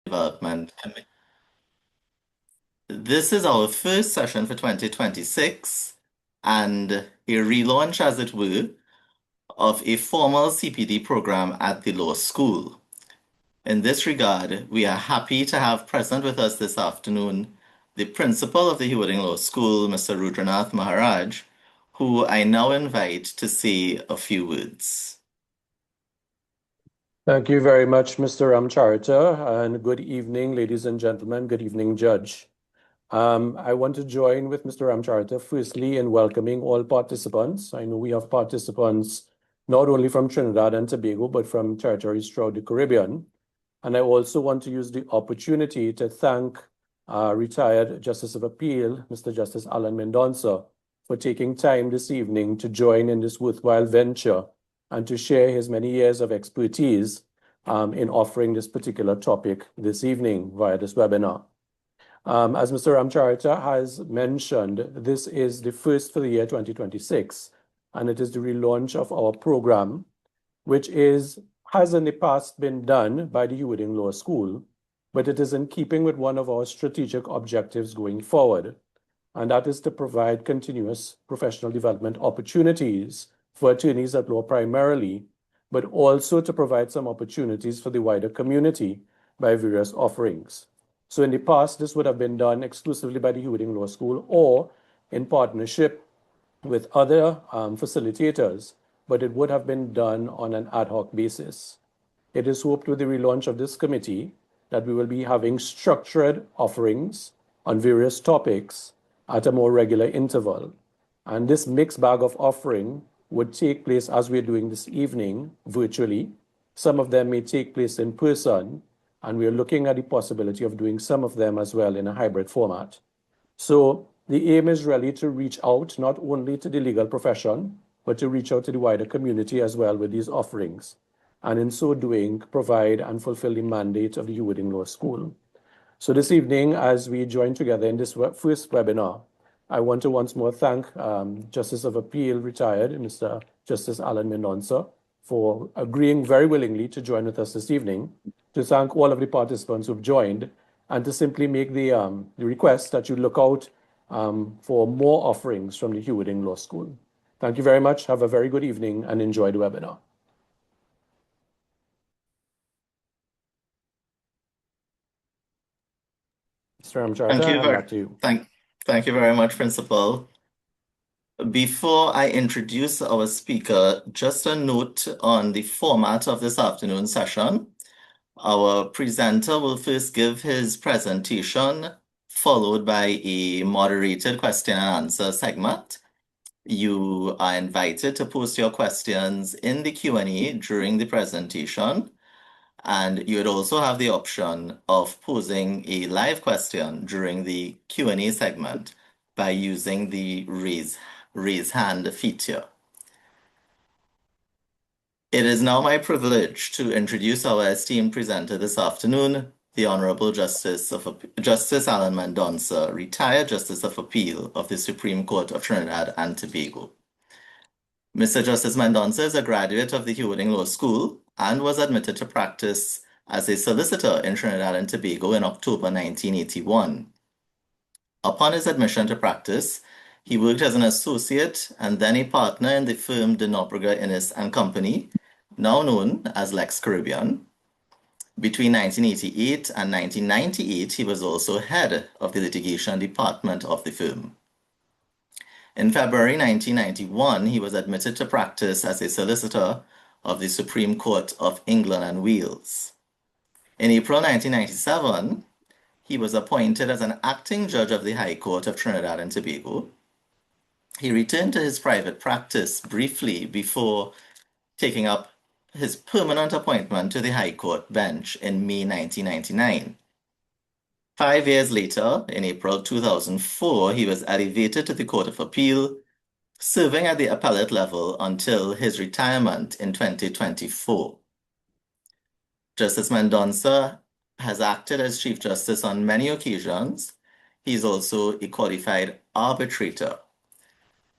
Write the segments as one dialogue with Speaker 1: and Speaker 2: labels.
Speaker 1: Development. This is our first session for 2026 and a relaunch, as it were, of a formal CPD program at the law school. In this regard, we are happy to have present with us this afternoon the principal of the Hewarding Law School, Mr. Rudranath Maharaj, who I now invite to say a few words.
Speaker 2: Thank you very much, Mr. Ramcharita, and good evening, ladies and gentlemen. Good evening, Judge. I want to join with Mr. Ramcharita, firstly, in welcoming all participants. I know we have participants not only from Trinidad and Tobago, but from territories throughout the Caribbean. And I also want to use the opportunity to thank retired Justice of Appeal, Mr. Justice Alan Mendonça, for taking time this evening to join in this worthwhile venture and to share his many years of expertise in offering this particular topic this evening via this webinar. As Mr. Ramcharita has mentioned, this is the first for the year 2026, and it is the relaunch of our program, which has in the past been done by the Hewarding Law School, but it is in keeping with one of our strategic objectives going forward, and that is to provide continuous professional development opportunities for attorneys at law primarily, but also to provide some opportunities for the wider community by various offerings. So in the past, this would have been done exclusively by the Hewarding Law School or in partnership with other facilitators, but it would have been done on an ad hoc basis. It is hoped with the relaunch of this committee that we will be having structured offerings on various topics at a more regular interval. And this mixed bag of offering would take place as we're doing this evening virtually. Some of them may take place in person, and we're looking at the possibility of doing some of them as well in a hybrid format. So the aim is really to reach out not only to the legal profession, but to reach out to the wider community as well with these offerings. And in so doing, provide and fulfill the mandate of the Hewarding Law School. So this evening, as we join together in this first webinar, I want to once more thank Justice of Appeal, retired Mr. Justice Alan Mendonça, for agreeing very willingly to join with us this evening, to thank all of the participants who've joined, and to simply make the request that you look out for more offerings from the Hewarding Law School. Thank you very much. Have a very good evening and enjoy the webinar. Mr. Ramcharita, back to you.
Speaker 1: Thank you very much, Principal. Before I introduce our speaker, just a note on the format of this afternoon session. Our presenter will first give his presentation, followed by a moderated question and answer segment. You are invited to post your questions in the Q&A during the presentation. And you would also have the option of posing a live question during the Q&A segment by using the raise hand feature. It is now my privilege to introduce our esteemed presenter this afternoon, the Honorable Justice Alan Mendonça, retired Justice of Appeal of the Supreme Court of Trinidad and Tobago. Mr. Justice Mendonça is a graduate of the Hewarding Law School and was admitted to practice as a solicitor in Trinidad and Tobago in October 1981. Upon his admission to practice, he worked as an associate and then a partner in the firm De Nobrega Innes and Company, now known as Lex Caribbean. Between 1988 and 1998, he was also head of the litigation department of the firm. In February 1991, he was admitted to practice as a solicitor of the Supreme Court of England and Wales. In April 1997, he was appointed as an acting judge of the High Court of Trinidad and Tobago. He returned to his private practice briefly before taking up his permanent appointment to the High Court bench in May 1999. 5 years later, in April 2004, he was elevated to the Court of Appeal, serving at the appellate level until his retirement in 2024. Justice Mendonça has acted as Chief Justice on many occasions. He is also a qualified arbitrator.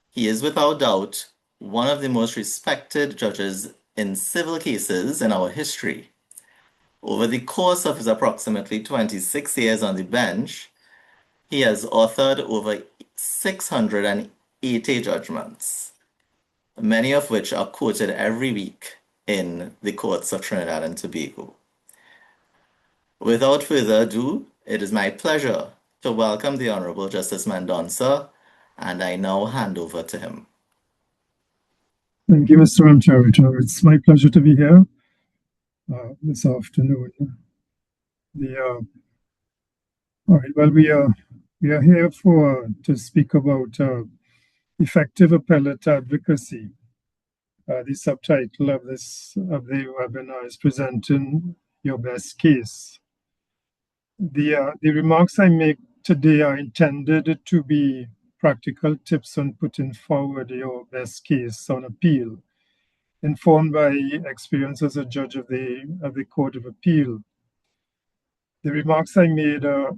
Speaker 1: He is without doubt one of the most respected judges in civil cases in our history. Over the course of his approximately 26 years on the bench, he has authored over 680 judgments, many of which are quoted every week in the courts of Trinidad and Tobago. Without further ado, it is my pleasure to welcome the Honorable Justice Mendonça, and I now hand over to him.
Speaker 3: Thank you, Mr. Ramchariter. It's my pleasure to be here this afternoon. All right. Well, we are here to speak about effective appellate advocacy. The subtitle of the webinar is presenting your best case. The remarks I make today are intended to be practical tips on putting forward your best case on appeal, informed by experience as a judge of the Court of Appeal. The remarks I made are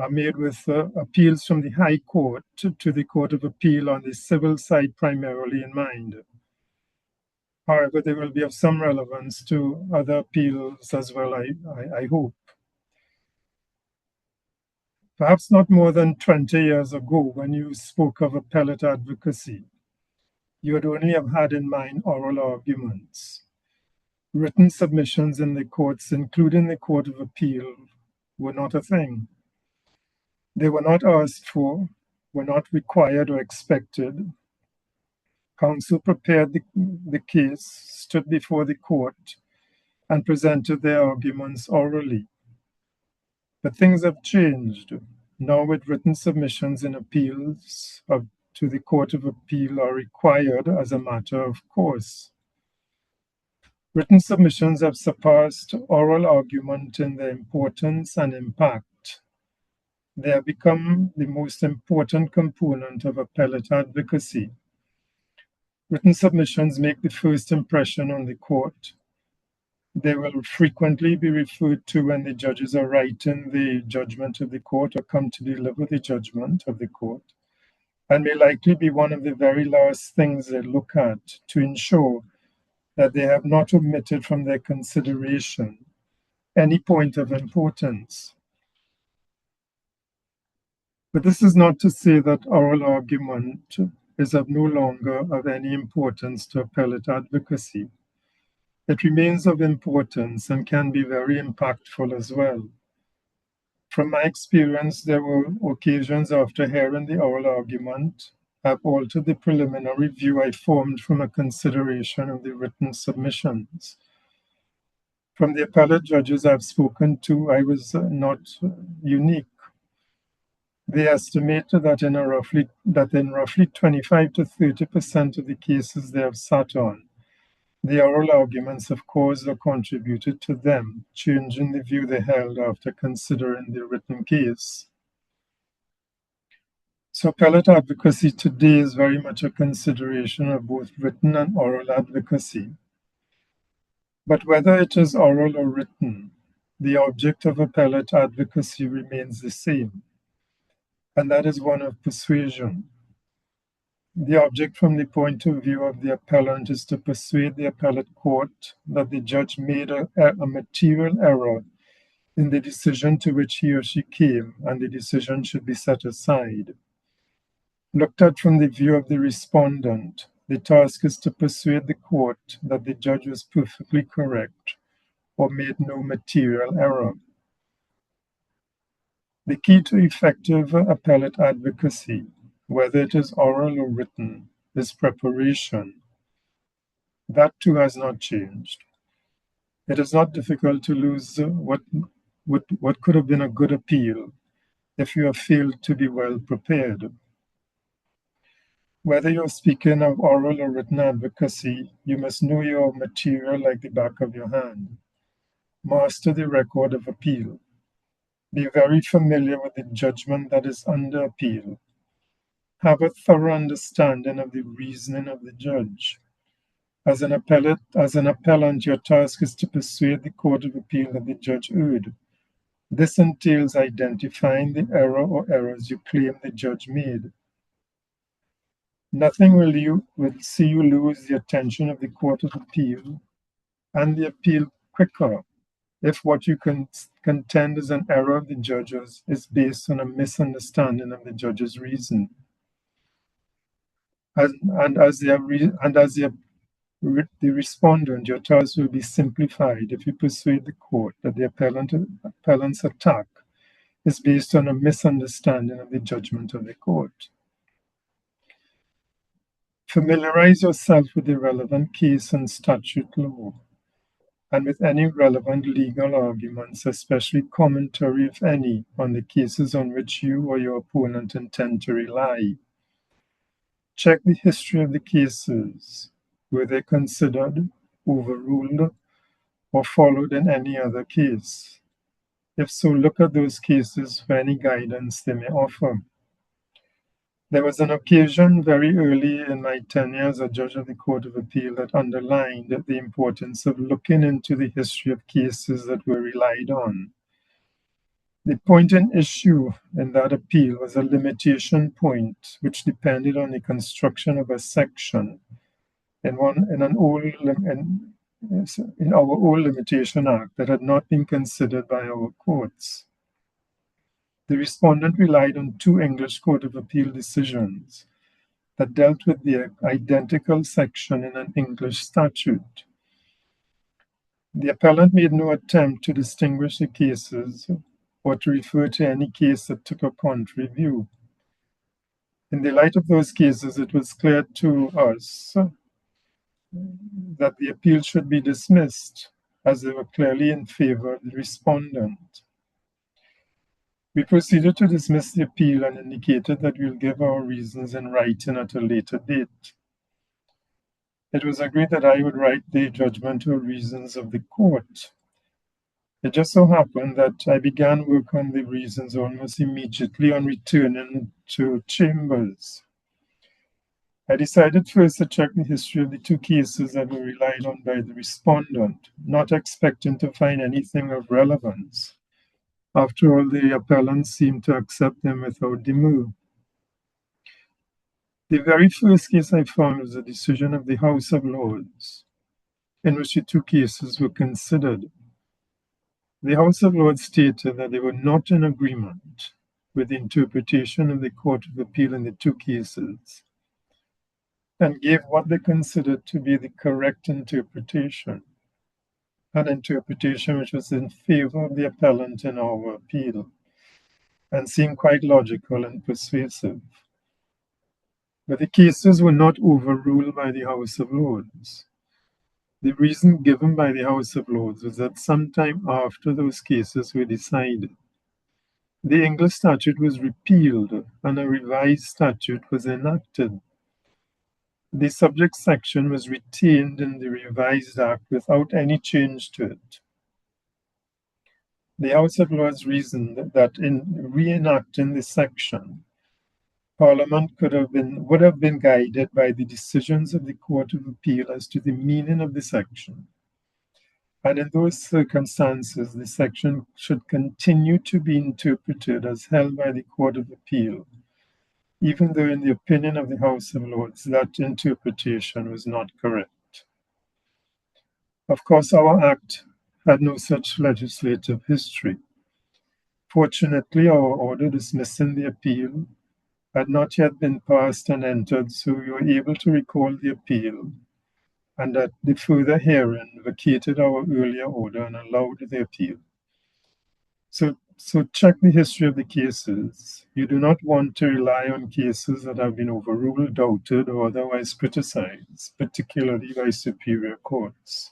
Speaker 3: made with appeals from the High Court to the Court of Appeal on the civil side primarily in mind. However, they will be of some relevance to other appeals as well, I hope. Perhaps not more than 20 years ago, when you spoke of appellate advocacy, you would only have had in mind oral arguments. Written submissions in the courts, including the Court of Appeal, were not a thing. They were not asked for, were not required or expected. Counsel prepared the case, stood before the court, and presented their arguments orally. But things have changed. Now, with written submissions and appeals to the Court of Appeal are required as a matter of course. Written submissions have surpassed oral argument in their importance and impact. They have become the most important component of appellate advocacy. Written submissions make the first impression on the court. They will frequently be referred to when the judges are writing the judgment of the court or come to deliver the judgment of the court, and may likely be one of the very last things they look at to ensure that they have not omitted from their consideration any point of importance. But this is not to say that oral argument is of no longer of any importance to appellate advocacy. It remains of importance and can be very impactful as well. From my experience, there were occasions after hearing the oral argument, I've altered the preliminary view I formed from a consideration of the written submissions. From the appellate judges I've spoken to, I was not unique. They estimated that in roughly 25 to 30% of the cases they have sat on, the oral arguments have caused or contributed to them changing the view they held after considering the written case. So appellate advocacy today is very much a consideration of both written and oral advocacy. But whether it is oral or written, the object of appellate advocacy remains the same, and that is one of persuasion. The object from the point of view of the appellant is to persuade the appellate court that the judge made a material error in the decision to which he or she came, and the decision should be set aside. Looked at from the view of the respondent, the task is to persuade the court that the judge was perfectly correct or made no material error. The key to effective appellate advocacy, whether it is oral or written, is preparation. That too has not changed. It is not difficult to lose what could have been a good appeal if you have failed to be well prepared. Whether you're speaking of oral or written advocacy, you must know your material like the back of your hand. Master the record of appeal. Be very familiar with the judgment that is under appeal. Have a thorough understanding of the reasoning of the judge. As an appellant, your task is to persuade the Court of Appeal that the judge erred. This entails identifying the error or errors you claim the judge made. Nothing will see you lose the attention of the Court of Appeal and the appeal quicker if what you contend is an error of the judges is based on a misunderstanding of the judge's reason. As the respondent, your choice will be simplified if you persuade the court that the appellant's attack is based on a misunderstanding of the judgment of the court. Familiarize yourself with the relevant case and statute law, and with any relevant legal arguments, especially commentary, if any, on the cases on which you or your opponent intend to rely. Check the history of the cases. Were they considered, overruled, or followed in any other case? If so, look at those cases for any guidance they may offer. There was an occasion very early in my tenure as a judge of the Court of Appeal that underlined the importance of looking into the history of cases that were relied on. The point in issue in that appeal was a limitation point which depended on the construction of a section in our old Limitation Act that had not been considered by our courts. The respondent relied on 2 English Court of Appeal decisions that dealt with the identical section in an English statute. The appellant made no attempt to distinguish the cases or to refer to any case that took a contrary view. In the light of those cases, it was clear to us that the appeal should be dismissed, as they were clearly in favor of the respondent. We proceeded to dismiss the appeal and indicated that we'll give our reasons in writing at a later date. It was agreed that I would write the judgment or reasons of the court. It just so happened that I began work on the reasons almost immediately on returning to chambers. I decided first to check the history of the 2 cases that were relied on by the respondent, not expecting to find anything of relevance. After all, the appellant seemed to accept them without demur. The very first case I found was a decision of the House of Lords, in which the 2 cases were considered. The House of Lords stated that they were not in agreement with the interpretation of the Court of Appeal in the 2 cases, and gave what they considered to be the correct interpretation, an interpretation which was in favor of the appellant in our appeal, and seemed quite logical and persuasive. But the cases were not overruled by the House of Lords. The reason given by the House of Lords was that sometime after those cases were decided, the English statute was repealed and a revised statute was enacted. The subject section was retained in the revised act without any change to it. The House of Lords reasoned that in reenacting the section, Parliament would have been guided by the decisions of the Court of Appeal as to the meaning of the section. And in those circumstances, the section should continue to be interpreted as held by the Court of Appeal, even though in the opinion of the House of Lords, that interpretation was not correct. Of course, our Act had no such legislative history. Fortunately, our order dismissing the appeal had not yet been passed and entered, so we were able to recall the appeal, and at the further hearing vacated our earlier order and allowed the appeal. So check the history of the cases. You do not want to rely on cases that have been overruled, doubted, or otherwise criticized, particularly by superior courts.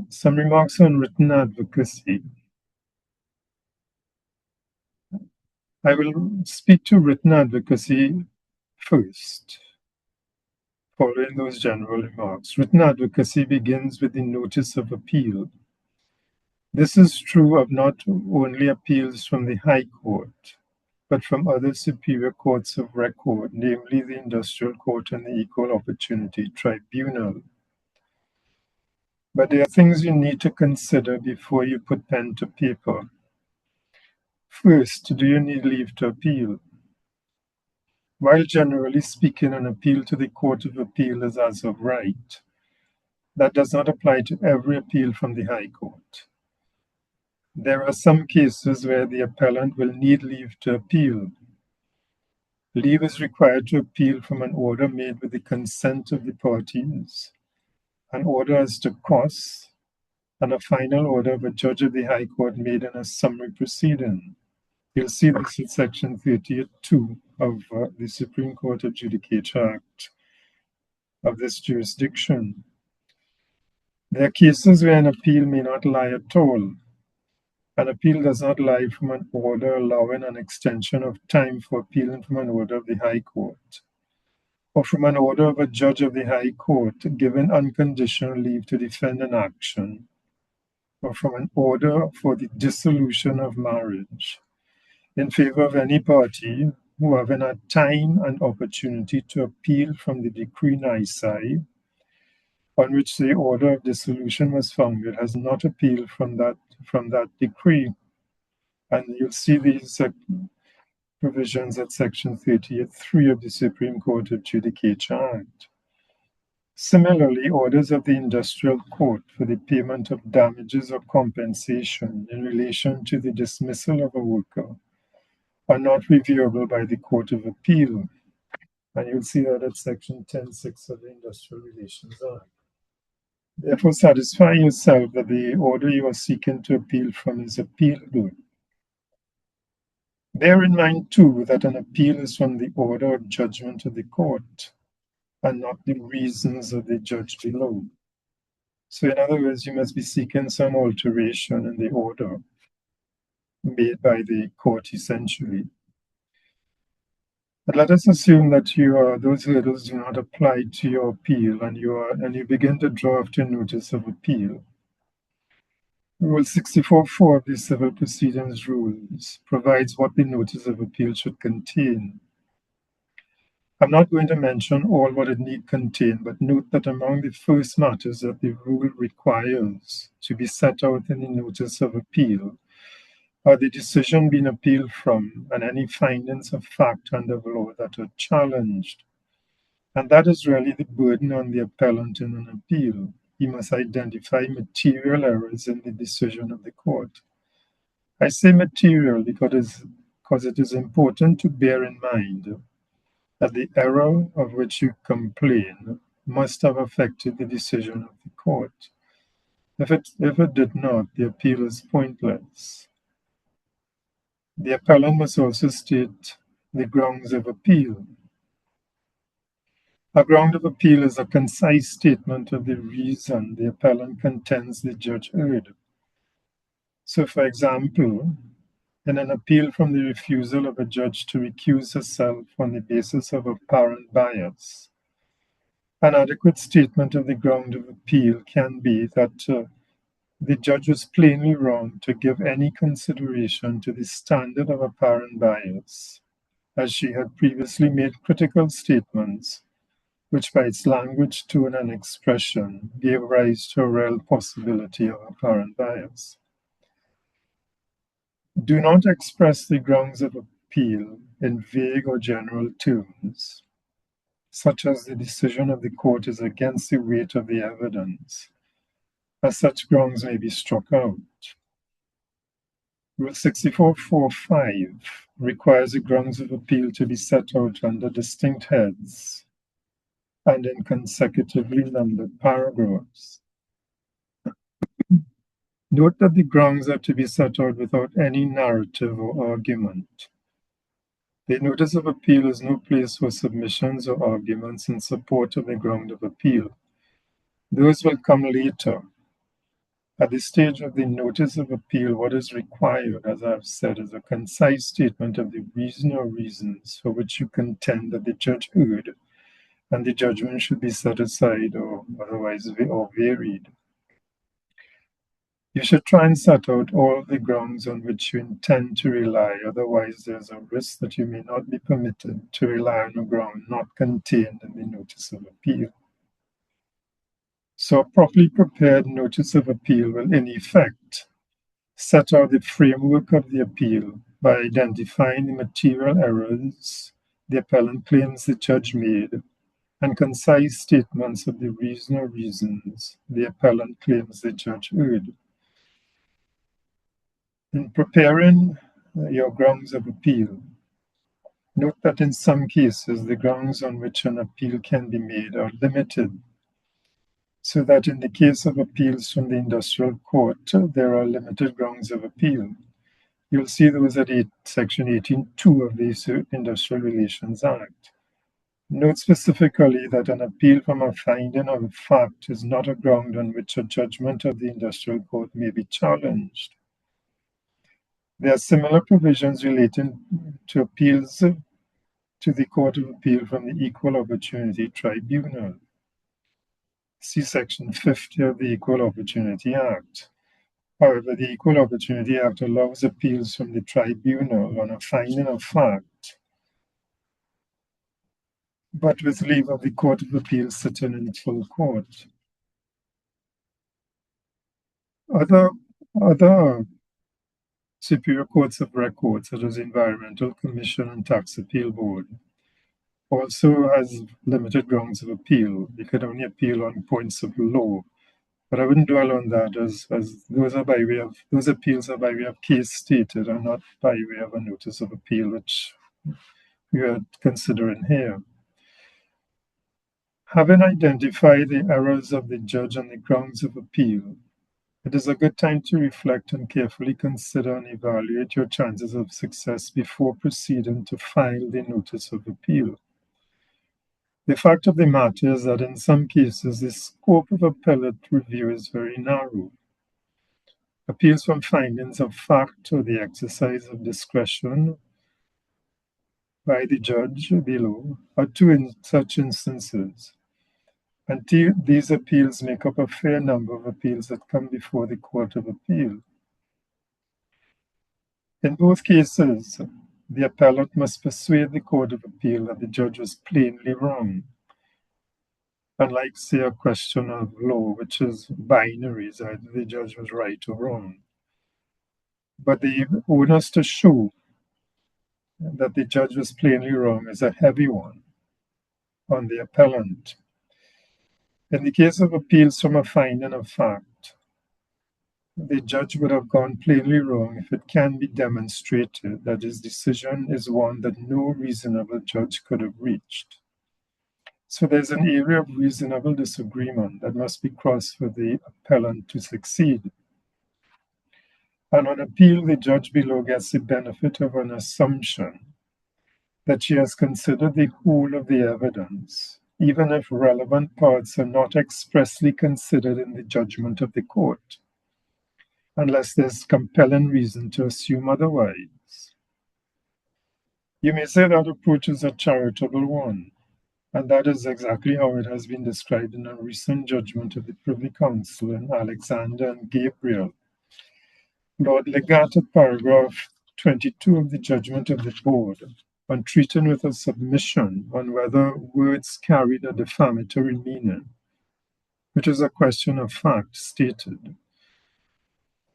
Speaker 3: Some remarks on written advocacy. I will speak to written advocacy first, following those general remarks. Written advocacy begins with the notice of appeal. This is true of not only appeals from the High Court, but from other superior courts of record, namely the Industrial Court and the Equal Opportunity Tribunal. But there are things you need to consider before you put pen to paper. First, do you need leave to appeal? While generally speaking, an appeal to the Court of Appeal is as of right, That does not apply to every appeal from the High Court. There are some cases where the appellant will need leave to appeal. Leave is required to appeal from an order made with the consent of the parties, an order as to costs, and a final order of a judge of the High Court made in a summary proceeding. You'll see this in Section 38(2) of the Supreme Court Adjudicator Act of this jurisdiction. There are cases where an appeal may not lie at all. An appeal does not lie from an order allowing an extension of time for appealing from an order of the High Court, or from an order of a judge of the High Court giving unconditional leave to defend an action, or from an order for the dissolution of marriage in favor of any party who having had time and opportunity to appeal from the decree nisi on which the order of dissolution was founded has not appealed from that decree. And you'll see these provisions at Section 38(3) of the Supreme Court Adjudicator Act. Similarly, orders of the Industrial Court for the payment of damages or compensation in relation to the dismissal of a worker are not reviewable by the Court of Appeal. And you'll see that at Section 10(6) of the Industrial Relations Act. Therefore, satisfy yourself that the order you are seeking to appeal from is appealable. Bear in mind, too, that an appeal is from the order or judgment of the court and not the reasons of the judge below. So, in other words, you must be seeking some alteration in the order made by the court, essentially. But let us assume that those hurdles do not apply to your appeal, and you begin to draft a notice of appeal. Rule 64(4) of the Civil Proceedings Rules provides what the notice of appeal should contain. I'm not going to mention all what it need contain, but note that among the first matters that the rule requires to be set out in the notice of appeal are the decision being appealed from and any findings of fact and of law that are challenged. And that is really the burden on the appellant in an appeal. He must identify material errors in the decision of the court. I say material because it is important to bear in mind that the error of which you complain must have affected the decision of the court. If it did not, the appeal is pointless. The appellant must also state the grounds of appeal. A ground of appeal is a concise statement of the reason the appellant contends the judge erred. So, for example, in an appeal from the refusal of a judge to recuse herself on the basis of apparent bias, an adequate statement of the ground of appeal can be that the judge was plainly wrong to give any consideration to the standard of apparent bias, as she had previously made critical statements which by its language, tone, and expression gave rise to a real possibility of apparent bias. Do not express the grounds of appeal in vague or general terms, such as the decision of the court is against the weight of the evidence, as such grounds may be struck out. Rule 64(4)(5) requires the grounds of appeal to be set out under distinct heads and in consecutively numbered paragraphs. Note that the grounds are to be set out without any narrative or argument. The notice of appeal is no place for submissions or arguments in support of the ground of appeal. Those will come later. At this stage of the notice of appeal, what is required, as I've said, is a concise statement of the reason or reasons for which you contend that the judge erred, and the judgment should be set aside or otherwise varied. You should try and set out all the grounds on which you intend to rely, otherwise there's a risk that you may not be permitted to rely on a ground not contained in the notice of appeal. So a properly prepared notice of appeal will in effect set out the framework of the appeal by identifying the material errors the appellant claims the judge made and concise statements of the reason or reasons the appellant claims the judge heard. In preparing your grounds of appeal, note that in some cases the grounds on which an appeal can be made are limited, so that in the case of appeals from the industrial court, there are limited grounds of appeal. You'll see those at Section 18.2 of the Industrial Relations Act. Note specifically that an appeal from a finding of fact is not a ground on which a judgment of the industrial court may be challenged. There are similar provisions relating to appeals to the Court of Appeal from the Equal Opportunity Tribunal. See Section 50 of the Equal Opportunity Act. However, the Equal Opportunity Act allows appeals from the tribunal on a finding of fact, but with leave of the Court of Appeal sitting in full court. Other superior courts of record, such as Environmental Commission and Tax Appeal Board, also has limited grounds of appeal. You can only appeal on points of law. But I wouldn't dwell on that, as those appeals are by way of case stated and not by way of a notice of appeal, which we are considering here. Having identified the errors of the judge on the grounds of appeal, it is a good time to reflect and carefully consider and evaluate your chances of success before proceeding to file the notice of appeal. The fact of the matter is that in some cases, the scope of appellate review is very narrow. Appeals from findings of fact or the exercise of discretion by the judge below are two in such instances. And these appeals make up a fair number of appeals that come before the Court of Appeal. In both cases, the appellant must persuade the Court of Appeal that the judge was plainly wrong. Unlike, say, a question of law, which is binaries, either the judge was right or wrong. But the onus to show that the judge was plainly wrong is a heavy one on the appellant. In the case of appeals from a finding of fact, the judge would have gone plainly wrong if it can be demonstrated that his decision is one that no reasonable judge could have reached. So there's an area of reasonable disagreement that must be crossed for the appellant to succeed. And on appeal, the judge below gets the benefit of an assumption that she has considered the whole of the evidence, even if relevant parts are not expressly considered in the judgment of the court, unless there's compelling reason to assume otherwise. You may say that approach is a charitable one, and that is exactly how it has been described in a recent judgment of the Privy Council in Alexander and Gabriel. Lord Legat, at paragraph 22 of the judgment of the board, on treating with a submission on whether words carried a defamatory meaning, which is a question of fact, stated,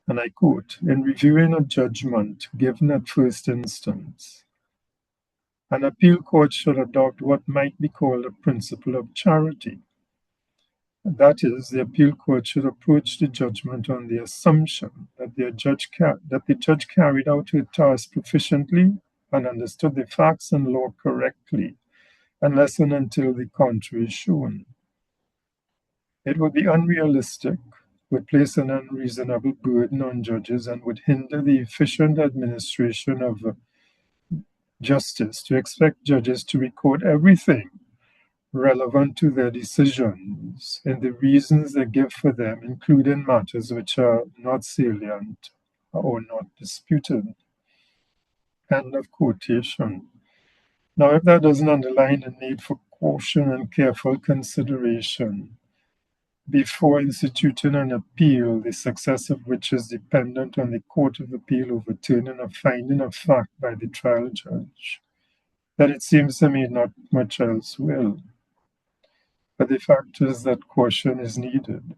Speaker 3: and I quote, "In reviewing a judgment given at first instance, an appeal court should adopt what might be called a principle of charity. That is, the appeal court should approach the judgment on the assumption that the judge carried out her task proficiently and understood the facts and law correctly, unless and until the contrary is shown. It would be unrealistic, would place an unreasonable burden on judges, and would hinder the efficient administration of justice to expect judges to record everything relevant to their decisions and the reasons they give for them, including matters which are not salient or not disputed." End of quotation. Now, if that doesn't underline the need for caution and careful consideration before instituting an appeal, the success of which is dependent on the Court of Appeal overturning a finding of fact by the trial judge, then it seems to me not much else will. But the fact is that caution is needed.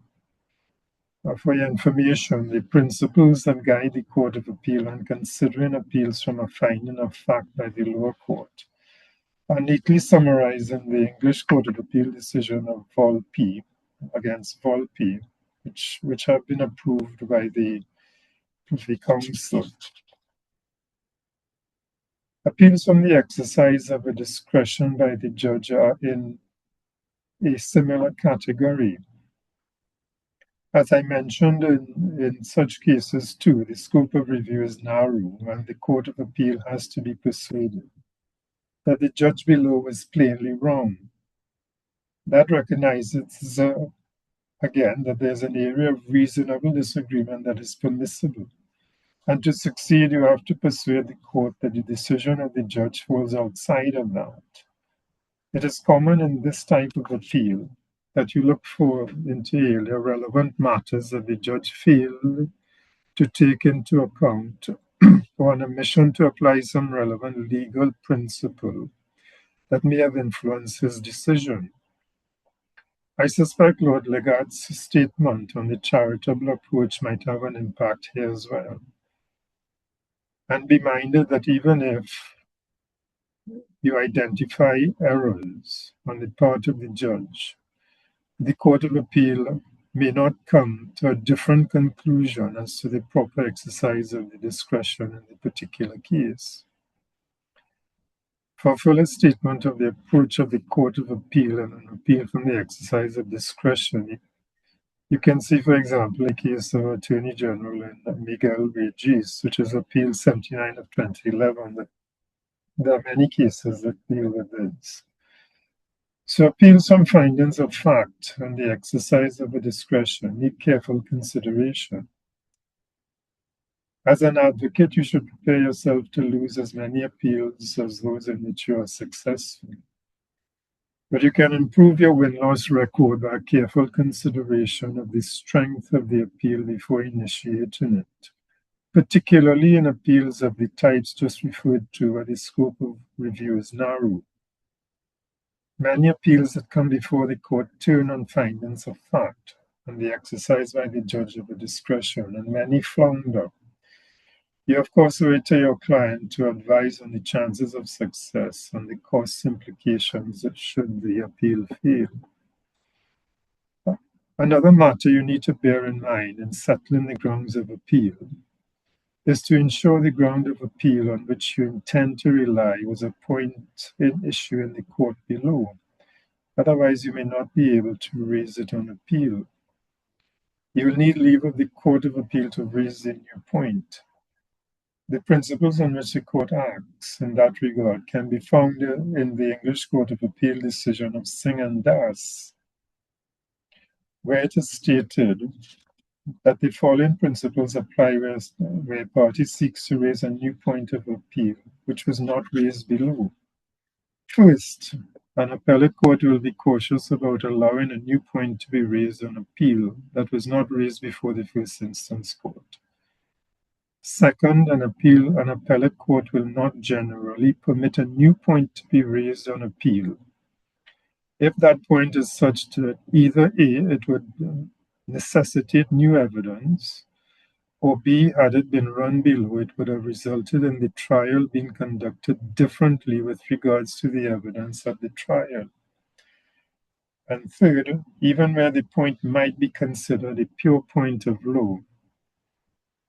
Speaker 3: For your information, the principles that guide the Court of Appeal in considering appeals from a finding of fact by the lower court are neatly summarized in the English Court of Appeal decision of Volpe against Volpe, which have been approved by the Council. Appeals from the exercise of a discretion by the judge are in a similar category. As I mentioned, in such cases too, the scope of review is narrow, and the Court of Appeal has to be persuaded that the judge below was plainly wrong. That recognizes, again, that there's an area of reasonable disagreement that is permissible. And to succeed, you have to persuade the court that the decision of the judge falls outside of that. It is common in this type of appeal that you look for, inter alia, relevant matters that the judge failed to take into account or an omission to apply some relevant legal principle that may have influenced his decision. I suspect Lord Legatt's statement on the charitable approach might have an impact here as well. And be minded that even if you identify errors on the part of the judge, the Court of Appeal may not come to a different conclusion as to the proper exercise of the discretion in the particular case. For fuller statement of the approach of the Court of Appeal and an appeal from the exercise of discretion, you can see, for example, a case of Attorney General in Miguel Regis, which is Appeal 79 of 2011. There are many cases that deal with this. So appeals from findings of fact and the exercise of a discretion need careful consideration. As an advocate, you should prepare yourself to lose as many appeals as those in which you are successful. But you can improve your win-loss record by careful consideration of the strength of the appeal before initiating it, particularly in appeals of the types just referred to where the scope of review is narrow. Many appeals that come before the court turn on findings of fact and the exercise by the judge of a discretion, and many flounder. You, of course, owe it to your client to advise on the chances of success and the cost implications should the appeal fail. Another matter you need to bear in mind in settling the grounds of appeal is to ensure the ground of appeal on which you intend to rely was a point in issue in the court below. Otherwise, you may not be able to raise it on appeal. You will need leave of the Court of Appeal to raise the new point. The principles on which the court acts in that regard can be found in the English Court of Appeal decision of Singh and Das, where it is stated that the following principles apply where a party seeks to raise a new point of appeal, which was not raised below. First, an appellate court will be cautious about allowing a new point to be raised on appeal that was not raised before the first instance court. Second, an appellate court will not generally permit a new point to be raised on appeal if that point is such that either A, it would necessitate new evidence, or B, had it been run below, it would have resulted in the trial being conducted differently with regards to the evidence at the trial. And third, even where the point might be considered a pure point of law,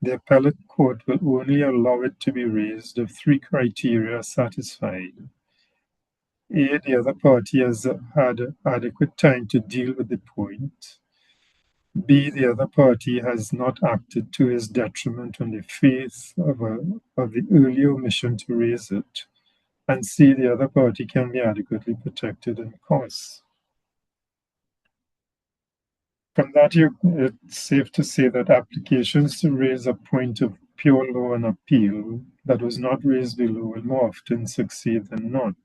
Speaker 3: the appellate court will only allow it to be raised if three criteria are satisfied. A, the other party has had adequate time to deal with the point. B, the other party has not acted to his detriment on the face of the earlier omission to raise it. And C, the other party can be adequately protected in costs. From that, it's safe to say that applications to raise a point of pure law on appeal that was not raised below will more often succeed than not.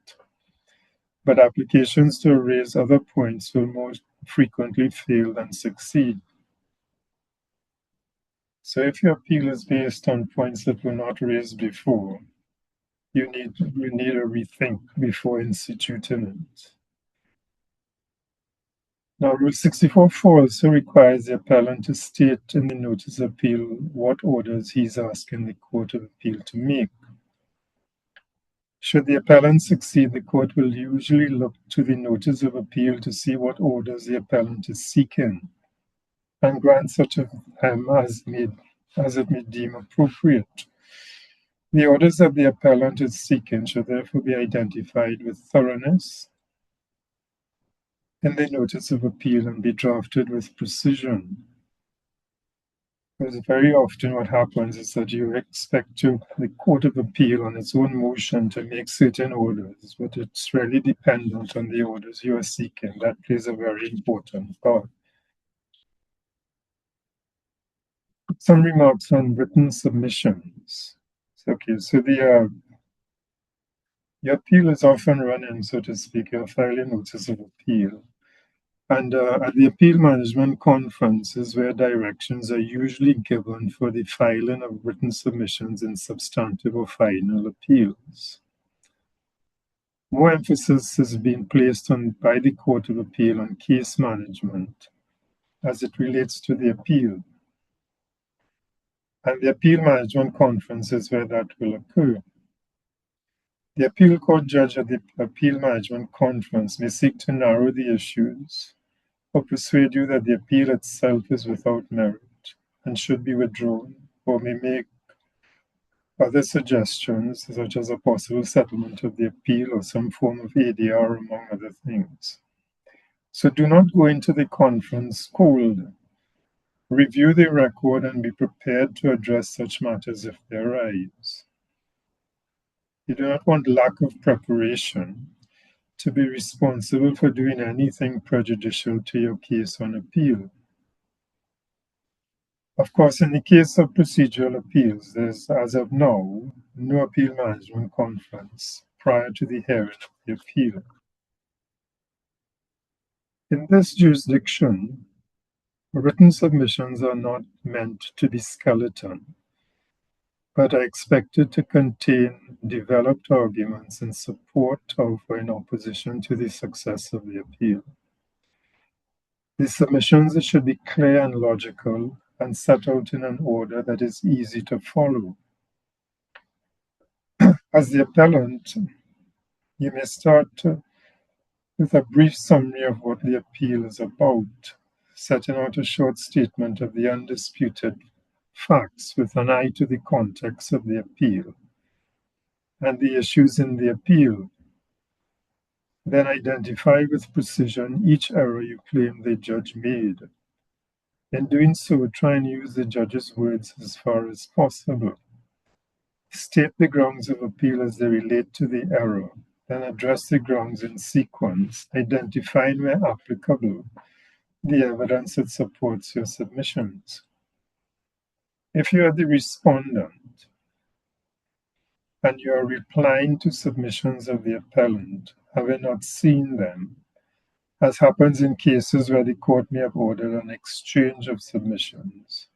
Speaker 3: But applications to raise other points will more frequently fail than succeed. So if your appeal is based on points that were not raised before, you need a rethink before instituting it. Now, Rule 64.4 also requires the appellant to state in the notice of appeal what orders he's asking the Court of Appeal to make. Should the appellant succeed, the court will usually look to the notice of appeal to see what orders the appellant is seeking and grant such of them as it may deem appropriate. The orders that the appellant is seeking should therefore be identified with thoroughness in the notice of appeal and be drafted with precision. Because very often what happens is that you expect the Court of Appeal on its own motion to make certain orders, but it's really dependent on the orders you are seeking. That plays a very important part. Some remarks on written submissions. Okay, so the appeal is often running, so to speak, your filing notice of appeal. And at the appeal management conferences, where directions are usually given for the filing of written submissions in substantive or final appeals. More emphasis is being placed on by the Court of Appeal on case management as it relates to the appeal. And the appeal management conference is where that will occur. The appeal court judge at the appeal management conference may seek to narrow the issues or persuade you that the appeal itself is without merit and should be withdrawn, or may make other suggestions, such as a possible settlement of the appeal or some form of ADR, among other things. So do not go into the conference cold. Review the record and be prepared to address such matters if they arise. You do not want lack of preparation to be responsible for doing anything prejudicial to your case on appeal. Of course, in the case of procedural appeals, there's, as of now, no appeal management conference prior to the hearing of the appeal. In this jurisdiction, written submissions are not meant to be skeleton, but are expected to contain developed arguments in support of or in opposition to the success of the appeal. The submissions should be clear and logical and set out in an order that is easy to follow. As the appellant, you may start with a brief summary of what the appeal is about, setting out a short statement of the undisputed facts with an eye to the context of the appeal and the issues in the appeal. Then identify with precision each error you claim the judge made. In doing so, try and use the judge's words as far as possible. State the grounds of appeal as they relate to the error, then address the grounds in sequence, identifying where applicable the evidence that supports your submissions. If you are the respondent and you are replying to submissions of the appellant, having not seen them, as happens in cases where the court may have ordered an exchange of submissions,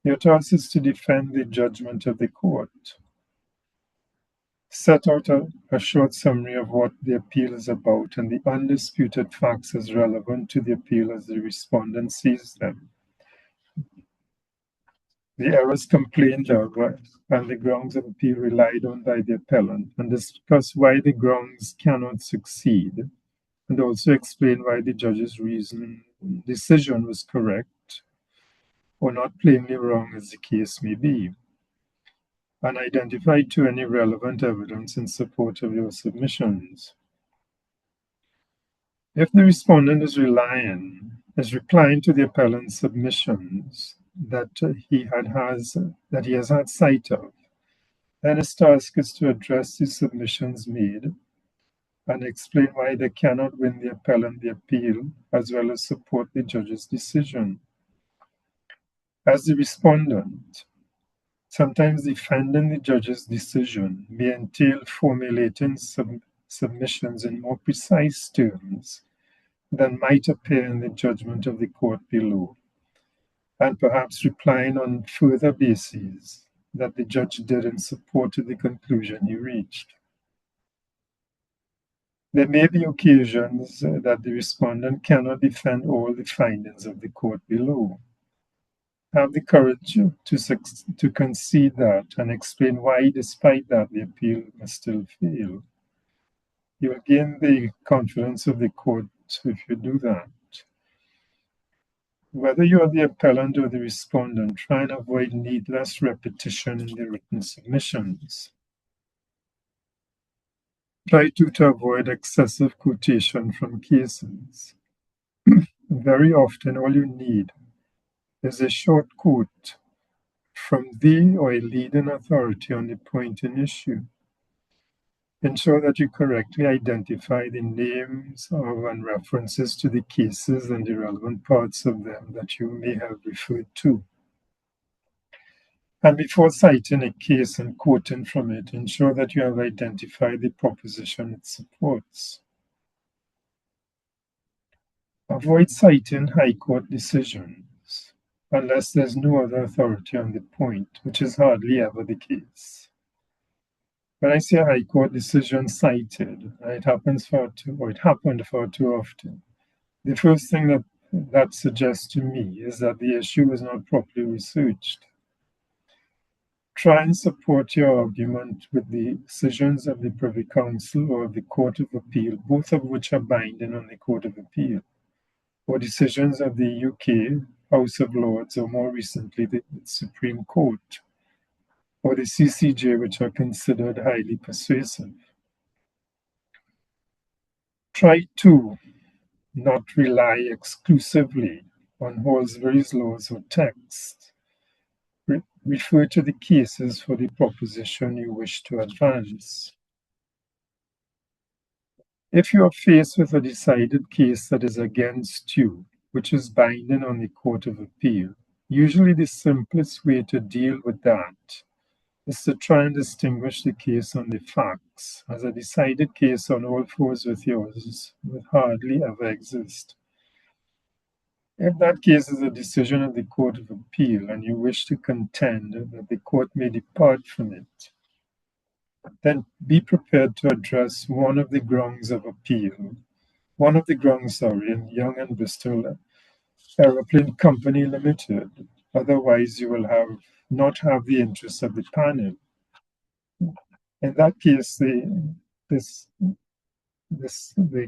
Speaker 3: your task is to defend the judgment of the court. Set out a short summary of what the appeal is about and the undisputed facts as relevant to the appeal as the respondent sees them. The errors complained of and the grounds of appeal relied on by the appellant, and discuss why the grounds cannot succeed, and also explain why the judge's decision was correct or not plainly wrong, as the case may be, and identify any relevant evidence in support of your submissions. If the respondent is replying to the appellant's submissions that he has had sight of, then his task is to address the submissions made and explain why they cannot win the appellant the appeal, as well as support the judge's decision. As the respondent, sometimes defending the judge's decision may entail formulating submissions in more precise terms than might appear in the judgment of the court below, and perhaps replying on further bases that the judge did in support of the conclusion he reached. There may be occasions that the respondent cannot defend all the findings of the court below. Have the courage to concede that and explain why, despite that, the appeal must still fail. You will gain the confidence of the court if you do that. Whether you are the appellant or the respondent, try and avoid needless repetition in the written submissions. Try to avoid excessive quotation from cases. Very often, all you need is a short quote from the or a leading authority on the point in issue. Ensure that you correctly identify the names of and references to the cases and the relevant parts of them that you may have referred to. And before citing a case and quoting from it, ensure that you have identified the proposition it supports. Avoid citing High Court decisions unless there's no other authority on the point, which is hardly ever the case. When I say a High Court decision cited, it happened far too often. The first thing that suggests to me is that the issue is not properly researched. Try and support your argument with the decisions of the Privy Council or the Court of Appeal, both of which are binding on the Court of Appeal, or decisions of the UK House of Lords, or more recently the Supreme Court, or the CCJ, which are considered highly persuasive. Try to not rely exclusively on Halsbury's laws or text. Refer to the cases for the proposition you wish to advance. If you are faced with a decided case that is against you, which is binding on the Court of Appeal, usually the simplest way to deal with that is to try and distinguish the case on the facts, as a decided case on all fours with yours would hardly ever exist. If that case is a decision of the Court of Appeal and you wish to contend that the court may depart from it, then be prepared to address one of the grounds in Young and Bristol Aeroplane Company Limited. Otherwise, you will not have the interest of the panel. In that case, the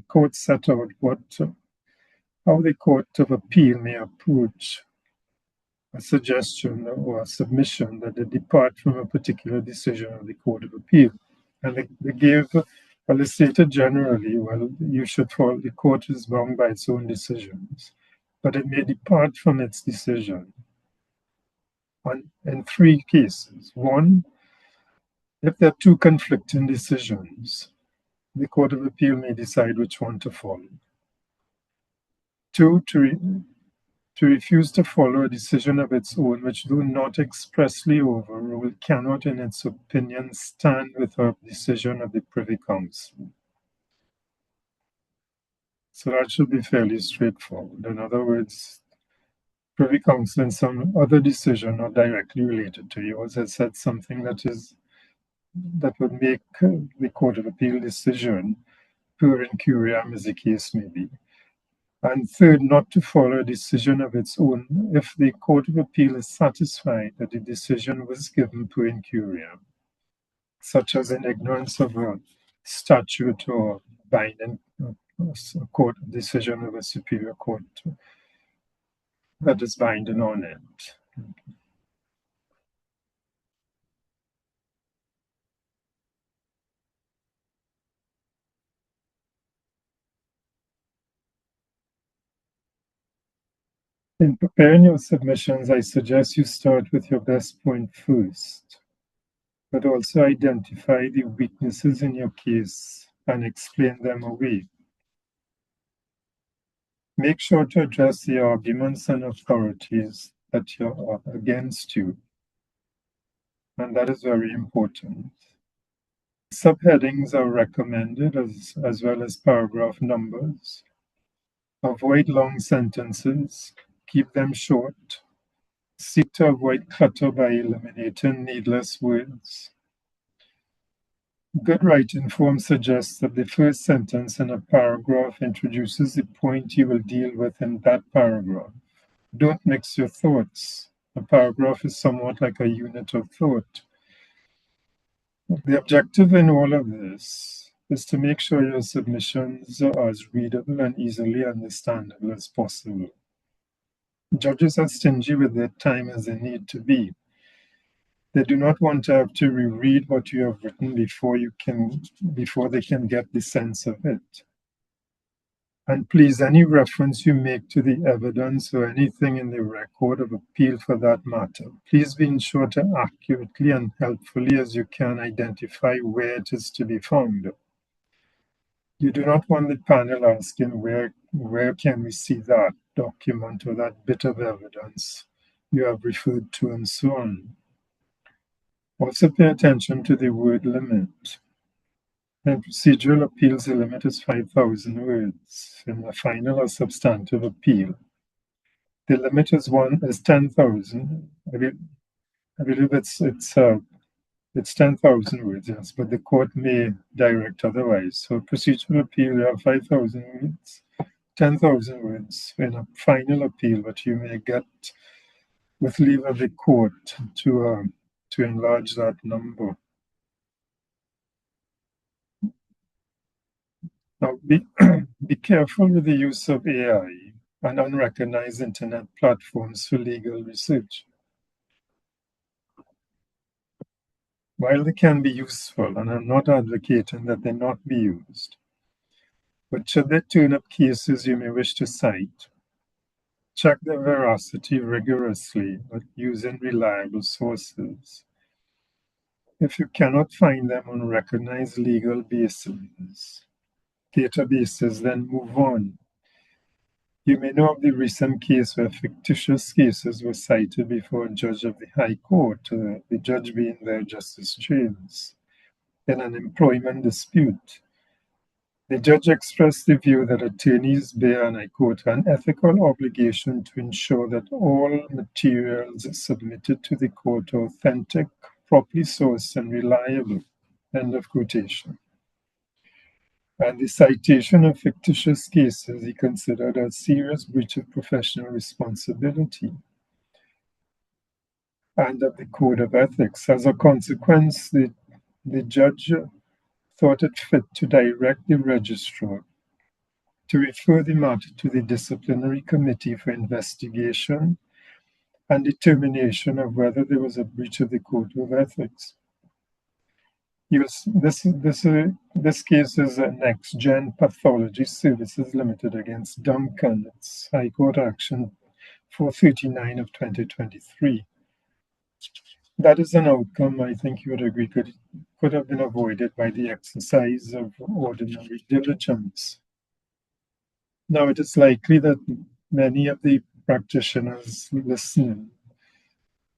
Speaker 3: court set out how the Court of Appeal may approach a suggestion or a submission that they depart from a particular decision of the Court of Appeal. And they stated generally, you should follow, the court is bound by its own decisions, but it may depart from its decision in three cases. One, if there are two conflicting decisions, the Court of Appeal may decide which one to follow. Two, to refuse to follow a decision of its own which, though not expressly overruled, cannot in its opinion stand with a decision of the Privy Council. So that should be fairly straightforward. In other words, Privy Council in some other decision not directly related to yours has said something that would make the Court of Appeal decision per incuriam, as the case may be. And third, not to follow a decision of its own if the Court of Appeal is satisfied that the decision was given per incuriam, such as in ignorance of a statute or binding court decision of a superior court that is binding on it. In preparing your submissions, I suggest you start with your best point first, but also identify the weaknesses in your case and explain them away. Make sure to address the arguments and authorities that are against you, and that is very important. Subheadings are recommended as well as paragraph numbers. Avoid long sentences. Keep them short. Seek to avoid clutter by eliminating needless words. Good writing form suggests that the first sentence in a paragraph introduces the point you will deal with in that paragraph. Don't mix your thoughts. A paragraph is somewhat like a unit of thought. The objective in all of this is to make sure your submissions are as readable and easily understandable as possible. Judges are stingy with their time as they need to be. They do not want to have to reread what you have written before they can get the sense of it. And please, any reference you make to the evidence or anything in the record of appeal for that matter, please be ensured to accurately and helpfully as you can identify where it is to be found. You do not want the panel asking where can we see that document or that bit of evidence you have referred to and so on. Also pay attention to the word limit. In procedural appeals, the limit is 5,000 words. In a final or substantive appeal, the limit is 10,000. I believe it's 10,000 words, yes, but the court may direct otherwise. So procedural appeal, you have 5,000 words, 10,000 words in a final appeal, but you may get, with leave of the court, to enlarge that number. Now, be careful with the use of AI and unrecognized internet platforms for legal research. While they can be useful, and I'm not advocating that they not be used, but should they turn up cases you may wish to cite, check their veracity rigorously, but using reliable sources. If you cannot find them on recognized legal databases, then move on. You may know of the recent case where fictitious cases were cited before a judge of the High Court, the judge being there, Justice James, in an employment dispute. The judge expressed the view that attorneys bear, and I quote, an ethical obligation to ensure that all materials submitted to the court are authentic, properly sourced, and reliable. End of quotation. And the citation of fictitious cases he considered a serious breach of professional responsibility and of the Code of Ethics. As a consequence, the judge thought it fit to direct the registrar to refer the matter to the disciplinary committee for investigation and determination of whether there was a breach of the Code of Ethics. This case is Next Gen Pathology Services Limited against Duncan. It's High Court Action 439 of 2023. That is an outcome I think you would agree could have been avoided by the exercise of ordinary diligence. Now, it is likely that many of the practitioners listening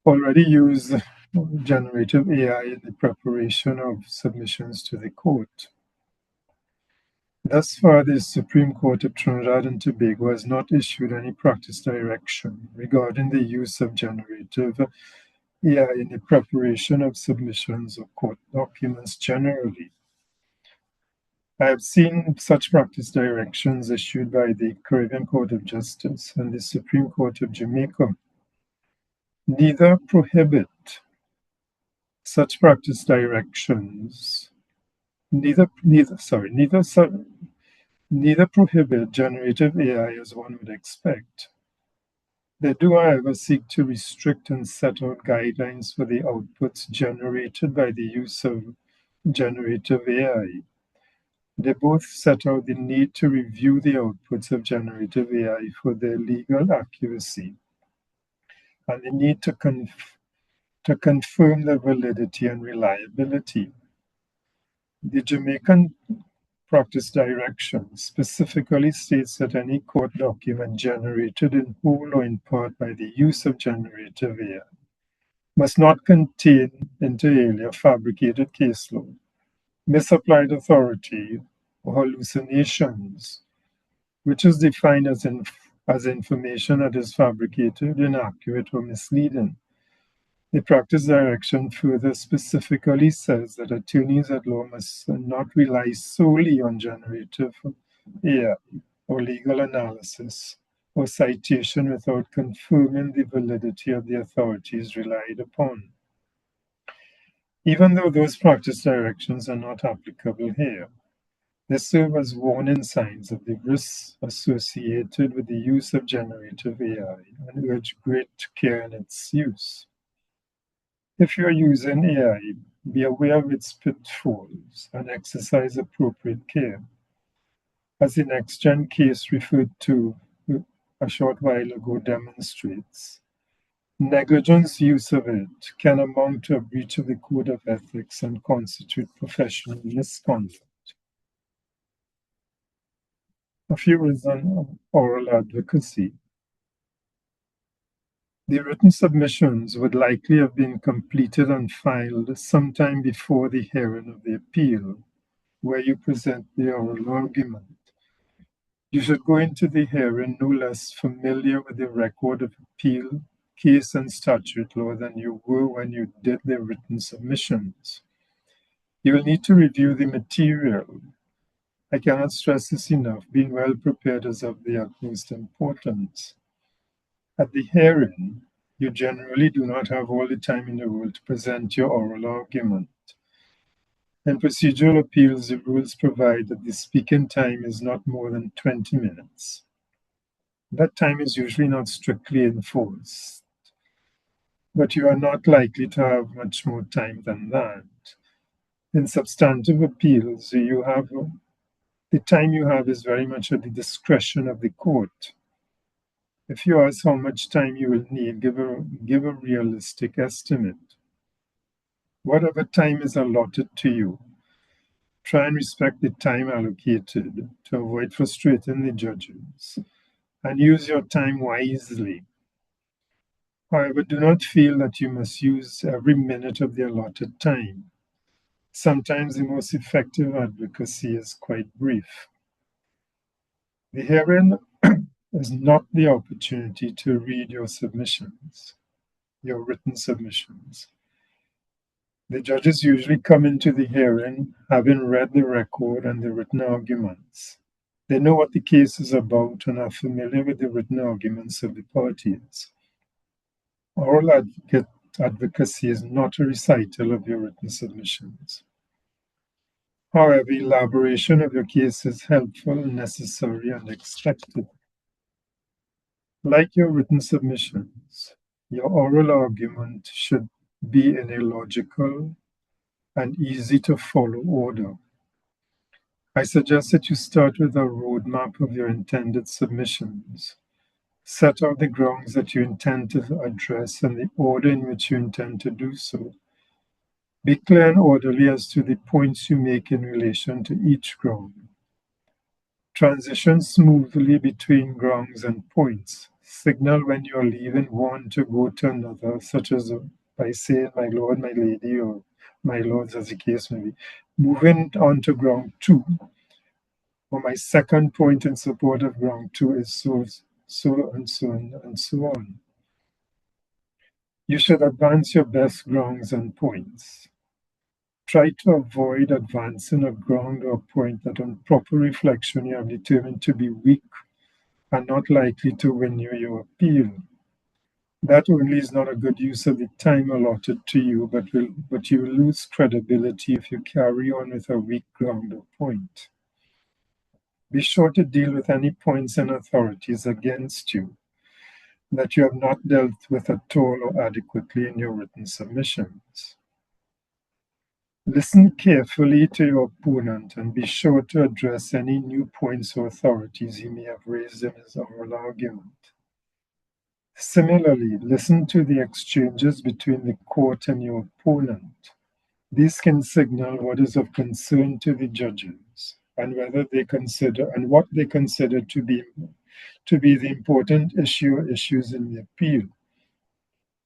Speaker 3: already use generative AI in the preparation of submissions to the court. Thus far, the Supreme Court of Trinidad and Tobago has not issued any practice direction regarding the use of generative AI in the preparation of submissions of court documents generally. I have seen such practice directions issued by the Caribbean Court of Justice and the Supreme Court of Jamaica. Neither prohibit such practice directions. Neither prohibit generative AI as one would expect. They do, however, seek to restrict and set out guidelines for the outputs generated by the use of generative AI. They both set out the need to review the outputs of generative AI for their legal accuracy and the need to confirm their validity and reliability. The Jamaican practice direction specifically states that any court document generated in whole or in part by the use of generative AI must not contain, inter alia, fabricated case law, misapplied authority, or hallucinations, which is defined as information that is fabricated, inaccurate, or misleading. The practice direction further specifically says that attorneys at law must not rely solely on generative AI or legal analysis or citation without confirming the validity of the authorities relied upon. Even though those practice directions are not applicable here, they serve as warning signs of the risks associated with the use of generative AI and urge great care in its use. If you're using AI, be aware of its pitfalls and exercise appropriate care. As the next-gen case referred to a short while ago demonstrates, negligence use of it can amount to a breach of the code of ethics and constitute professional misconduct. A few words on oral advocacy. The written submissions would likely have been completed and filed sometime before the hearing of the appeal, where you present the oral argument. You should go into the hearing no less familiar with the record of appeal, case, and statute law than you were when you did the written submissions. You will need to review the material. I cannot stress this enough. Being well prepared is of the utmost importance. At the hearing, you generally do not have all the time in the world to present your oral argument. In procedural appeals, the rules provide that the speaking time is not more than 20 minutes. That time is usually not strictly enforced, but you are not likely to have much more time than that. In substantive appeals, the time you have is very much at the discretion of the court. If you ask how much time you will need, give a realistic estimate. Whatever time is allotted to you, try and respect the time allocated to avoid frustrating the judges, and use your time wisely. However, do not feel that you must use every minute of the allotted time. Sometimes the most effective advocacy is quite brief. The hearing is not the opportunity to read your submissions, your written submissions. The judges usually come into the hearing having read the record and the written arguments. They know what the case is about and are familiar with the written arguments of the parties. Oral advocacy is not a recital of your written submissions. However, elaboration of your case is helpful, necessary, and expected. Like your written submissions, your oral argument should be in a logical and easy to follow order. I suggest that you start with a roadmap of your intended submissions. Set out the grounds that you intend to address and the order in which you intend to do so. Be clear and orderly as to the points you make in relation to each ground. Transition smoothly between grounds and points. Signal when you are leaving one to go to another, such as by saying, "My lord, my lady," or "my lords," as the case may be. Moving on to ground two, or my second point in support of ground two is so and so and so on. You should advance your best grounds and points. Try to avoid advancing a ground or point that on proper reflection you have determined to be weak and not likely to win you your appeal. That only is not a good use of the time allotted to you, but you will lose credibility if you carry on with a weak ground or point. Be sure to deal with any points and authorities against you that you have not dealt with at all or adequately in your written submissions. Listen carefully to your opponent and be sure to address any new points or authorities he may have raised in his oral argument. Similarly, listen to the exchanges between the court and your opponent. These can signal what is of concern to the judges and what they consider to be the important issues in the appeal.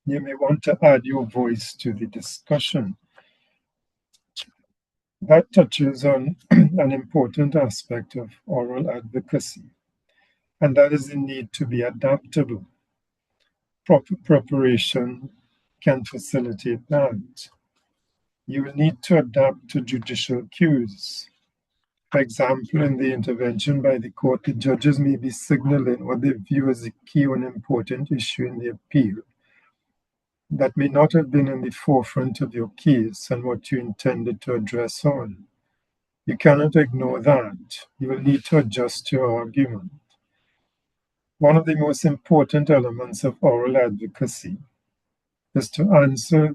Speaker 3: You may want to add your voice to the discussion. That touches on an important aspect of oral advocacy, and that is the need to be adaptable. Proper preparation can facilitate that. You will need to adapt to judicial cues. For example, in the intervention by the court, the judges may be signaling what they view as a key and important issue in the appeal that may not have been in the forefront of your case and what you intended to address on. You cannot ignore that. You will need to adjust your argument. One of the most important elements of oral advocacy is to answer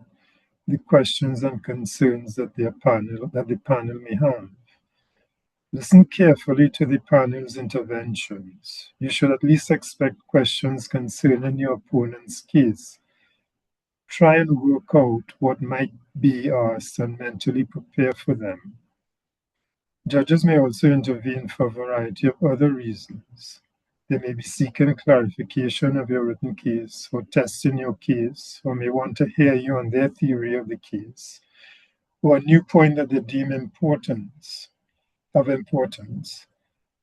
Speaker 3: the questions and concerns that the panel may have. Listen carefully to the panel's interventions. You should at least expect questions concerning your opponent's case. Try and work out what might be asked and mentally prepare for them. Judges may also intervene for a variety of other reasons. They may be seeking clarification of your written case or testing your case, or may want to hear you on their theory of the case, or a new point that they deem of importance.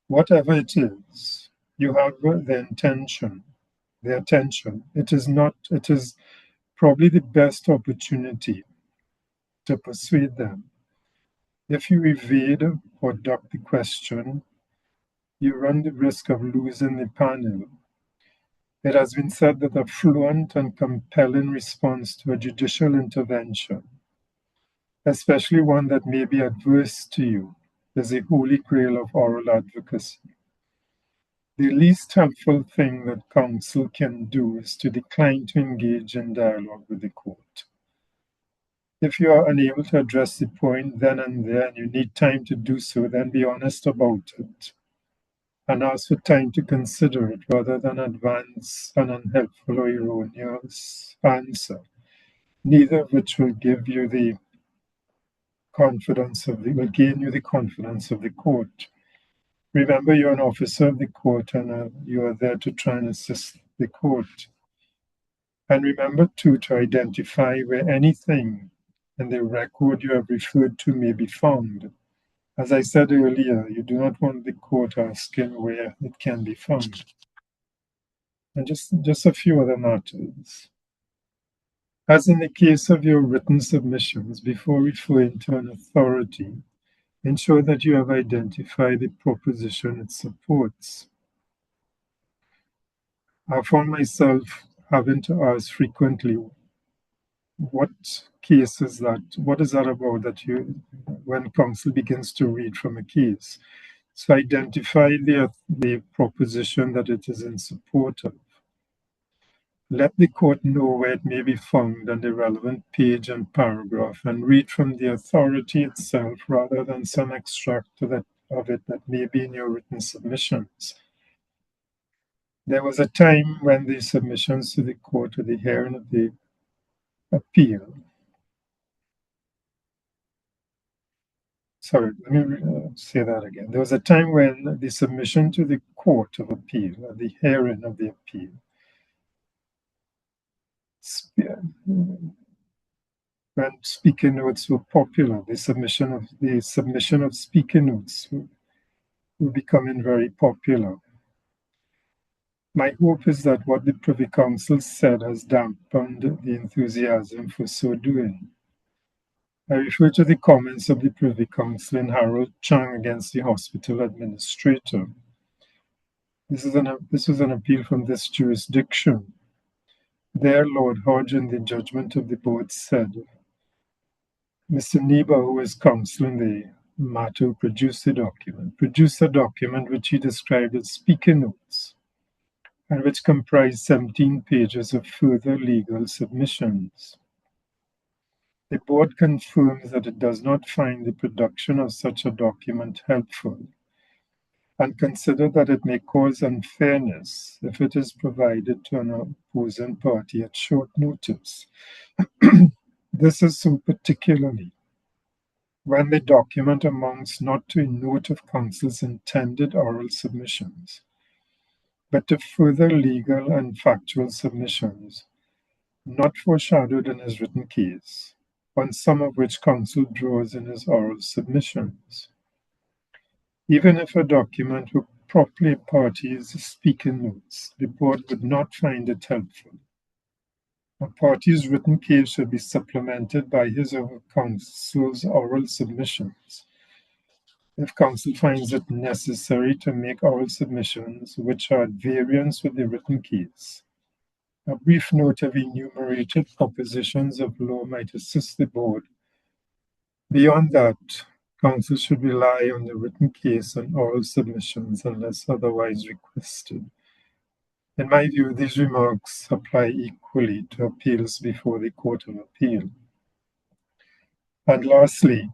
Speaker 3: Whatever it is, you have their attention. It is probably the best opportunity to persuade them. If you evade or duck the question, you run the risk of losing the panel. It has been said that a fluent and compelling response to a judicial intervention, especially one that may be adverse to you, is a holy grail of oral advocacy. The least helpful thing that counsel can do is to decline to engage in dialogue with the court. If you are unable to address the point then and there and you need time to do so, then be honest about it and ask for time to consider it rather than advance an unhelpful or erroneous answer, neither of which will give you the will gain you the confidence of the court. Remember, you're an officer of the court and you are there to try and assist the court. And remember, too, to identify where anything in the record you have referred to may be found. As I said earlier, you do not want the court asking where it can be found. And just a few other matters. As in the case of your written submissions, before referring to an authority, ensure that you have identified the proposition it supports. I found myself having to ask frequently, what is that about that when counsel begins to read from a case? So identify the proposition that it is in support of. Let the court know where it may be found on the relevant page and paragraph, and read from the authority itself rather than some extract of it that may be in your written submissions. There was a time when the submissions to the court or the hearing of the appeal. Sorry, let me say that again. There was a time when the submission to the court of appeal, or the hearing of the appeal, when speaking notes were popular, the submission of speaking notes were becoming very popular. My hope is that what the Privy Council said has dampened the enthusiasm for so doing. I refer to the comments of the Privy Council in Harold Chang against the hospital administrator. This was an appeal from this jurisdiction. There, Lord Hodge, in the judgment of the board, said, Mr. Neba, who was counseling the matter, produced a document which he described as speaking notes, and which comprised 17 pages of further legal submissions. The board confirms that it does not find the production of such a document helpful, and consider that it may cause unfairness if it is provided to an opposing party at short notice. This is so particularly when the document amounts not to a note of counsel's intended oral submissions, but to further legal and factual submissions, not foreshadowed in his written case, on some of which counsel draws in his oral submissions. Even if a document were properly a party's speaking notes, the board would not find it helpful. A party's written case should be supplemented by his or her counsel's oral submissions. if counsel finds it necessary to make oral submissions which are at variance with the written case, a brief note of enumerated propositions of law might assist the board. Beyond that, counsel should rely on the written case and oral submissions unless otherwise requested. In my view, these remarks apply equally to appeals before the Court of Appeal. And lastly,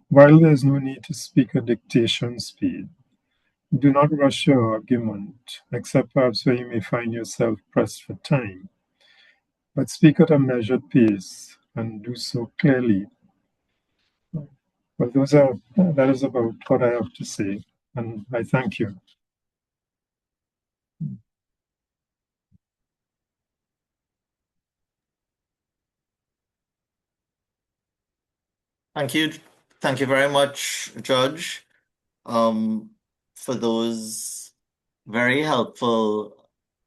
Speaker 3: while there is no need to speak at dictation speed, do not rush your argument, except perhaps where you may find yourself pressed for time. But speak at a measured pace and do so clearly. Well, that is about what I have to say, and I thank you.
Speaker 1: Thank you. Thank you very much, Judge, for those very helpful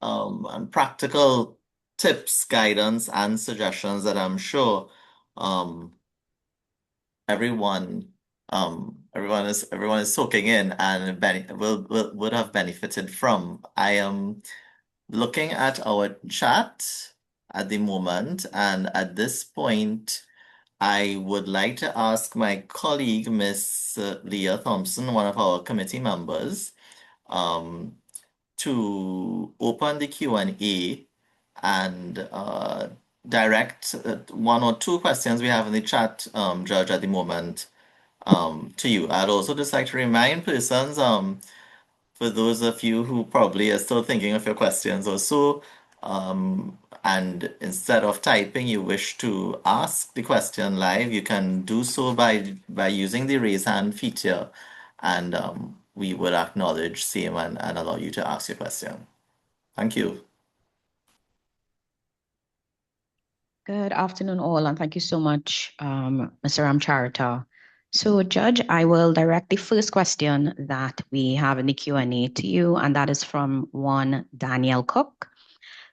Speaker 1: and practical tips, guidance, and suggestions that I'm sure everyone is soaking in and would have benefited from. I am looking at our chat at the moment, and at this point, I would like to ask my colleague, Miss Leah Thompson, one of our committee members, to open the Q&A and direct one or two questions we have in the chat, Judge, at the moment, to you. I'd also just like to remind persons, for those of you who probably are still thinking of your questions or so, and instead of typing, you wish to ask the question live, you can do so by using the raise hand feature, and we will acknowledge same and allow you to ask your question. Thank you.
Speaker 4: Good afternoon, all, and thank you so much, Mr. Ramcharita. So, Judge, I will direct the first question that we have in the Q&A to you, and that is from one Daniel Cook.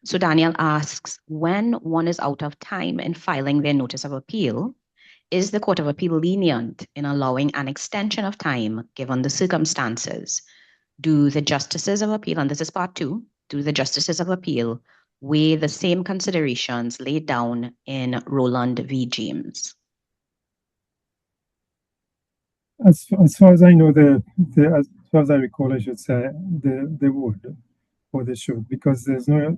Speaker 4: So Daniel asks, when one is out of time in filing their notice of appeal, is the Court of Appeal lenient in allowing an extension of time given the circumstances? Do the Justices of Appeal, and this is part two, do the Justices of Appeal weigh the same considerations laid down in Roland v. James?
Speaker 3: As far as I know, as far as I recall, I should say, they would, or they should, because there's no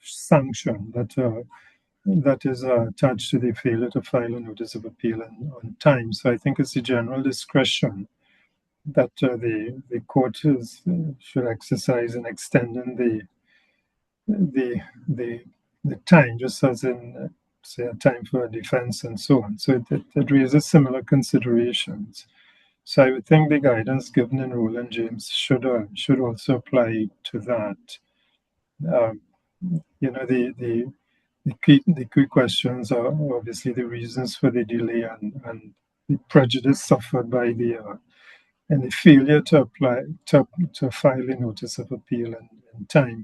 Speaker 3: sanction that is attached to the failure to file a notice of appeal on time. So I think it's the general discretion that the court should exercise in extending the time, just as in say a time for a defense and so on. So it raises similar considerations. So I would think the guidance given in Roland James should also apply to that. The key questions are obviously the reasons for the delay and the prejudice suffered by and the failure to file a notice of appeal in time.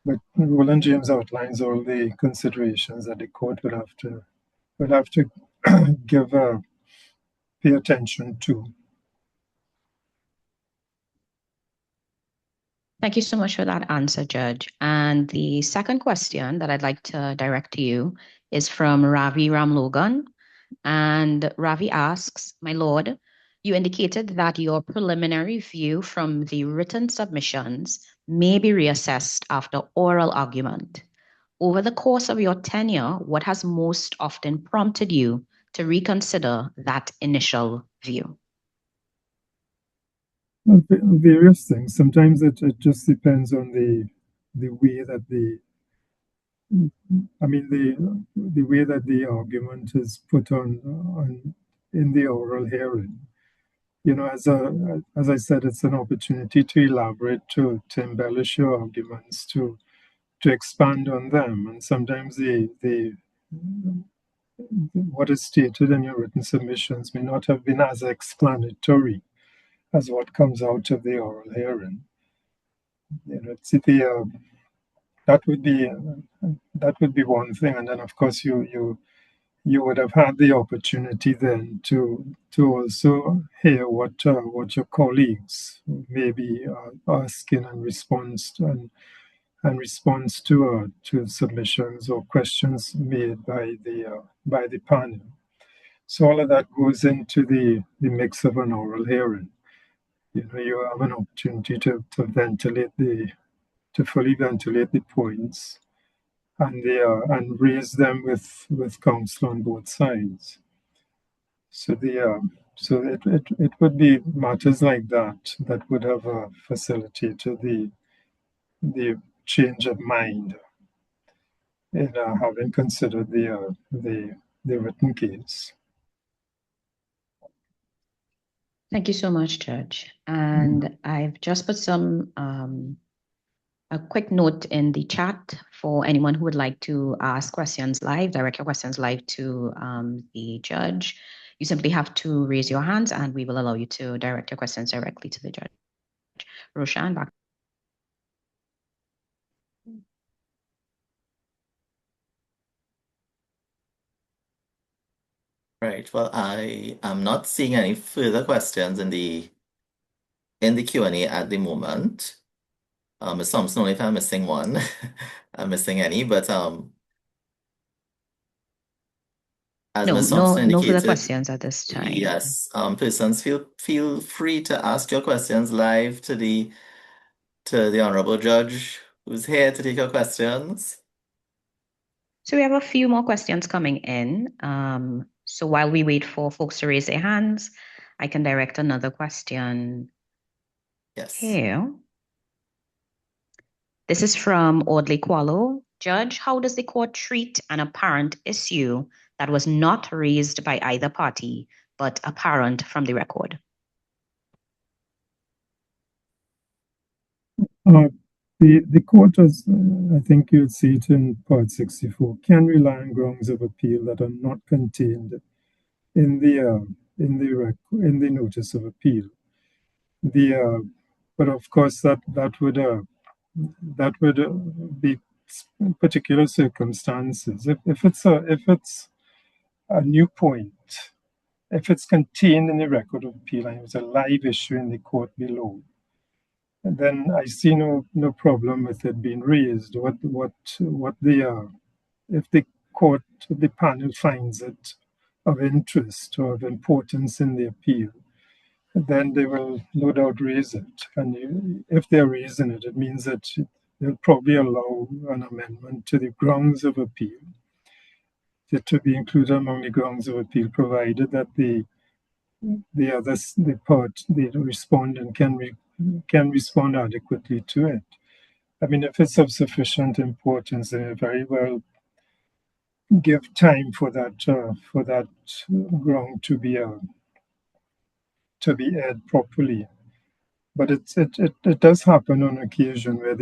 Speaker 3: But Roland James outlines all the considerations that the court would have to pay attention to.
Speaker 4: Thank you so much for that answer, Judge. And the second question that I'd like to direct to you is from Ravi Ramlogan. And Ravi asks, my lord, you indicated that your preliminary view from the written submissions may be reassessed after oral argument. Over the course of your tenure, what has most often prompted you to reconsider that initial view?
Speaker 3: Well, various things. Sometimes it just depends on the way that the way that the argument is put on in the oral hearing. As I said, it's an opportunity to elaborate, to embellish your arguments, to expand on them, and sometimes what is stated in your written submissions may not have been as explanatory as what comes out of the oral hearing. That would be one thing, and then of course you you would have had the opportunity then to also hear what your colleagues may be asking in response to, and response to submissions or questions made by the panel. So all of that goes into the mix of an oral hearing. You know, you have an opportunity to fully ventilate the points and raise them with counsel on both sides. So it would be matters like that that would have facilitated the change of mind in having considered the written case.
Speaker 4: Thank you so much, Judge. And I've just put some a quick note in the chat for anyone who would like to ask questions live, direct your questions live to the judge. You simply have to raise your hands and we will allow you to direct your questions directly to the judge. Roshan, back.
Speaker 1: Right. Well, I am not seeing any further questions in the Q&A at the moment. Ms. Thompson, only if I'm missing one, I'm missing any, but as Ms. Thompson
Speaker 4: No further
Speaker 1: indicated,
Speaker 4: questions at this time.
Speaker 1: yes, persons feel free to ask your questions live to the Honorable Judge who's here to take your questions.
Speaker 4: So we have a few more questions coming in. So while we wait for folks to raise their hands, I can direct another question.
Speaker 1: Yes.
Speaker 4: Here. This is from Audley Quallo. Judge, how does the court treat an apparent issue that was not raised by either party, but apparent from the record?
Speaker 3: The court, as I think you'll see it in Part 64, can rely on grounds of appeal that are not contained in the notice of appeal. But of course that would be particular circumstances. If it's a new point, if it's contained in the record of appeal and it's a live issue in the court below, then I see no problem with it being raised. If the court, the panel finds it of interest or of importance in the appeal, then they will no doubt raise it. And if they're raising it, it means that they'll probably allow an amendment to the grounds of appeal to be included among the grounds of appeal, provided that the respondent can respond adequately to it. I mean, if it's of sufficient importance, they very well give time for that ground to be aired properly. But it does happen on occasion where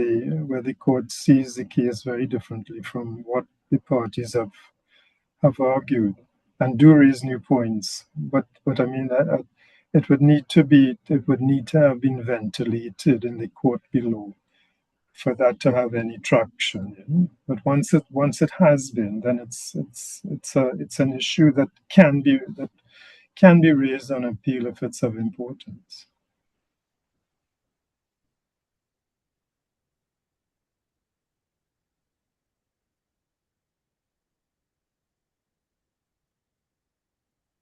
Speaker 3: the court sees the case very differently from what the parties have argued and do raise new points. But I mean, it would need to have been ventilated in the court below for that to have any traction. You know? But once it has been, then it's an issue that can be raised on appeal if it's of importance.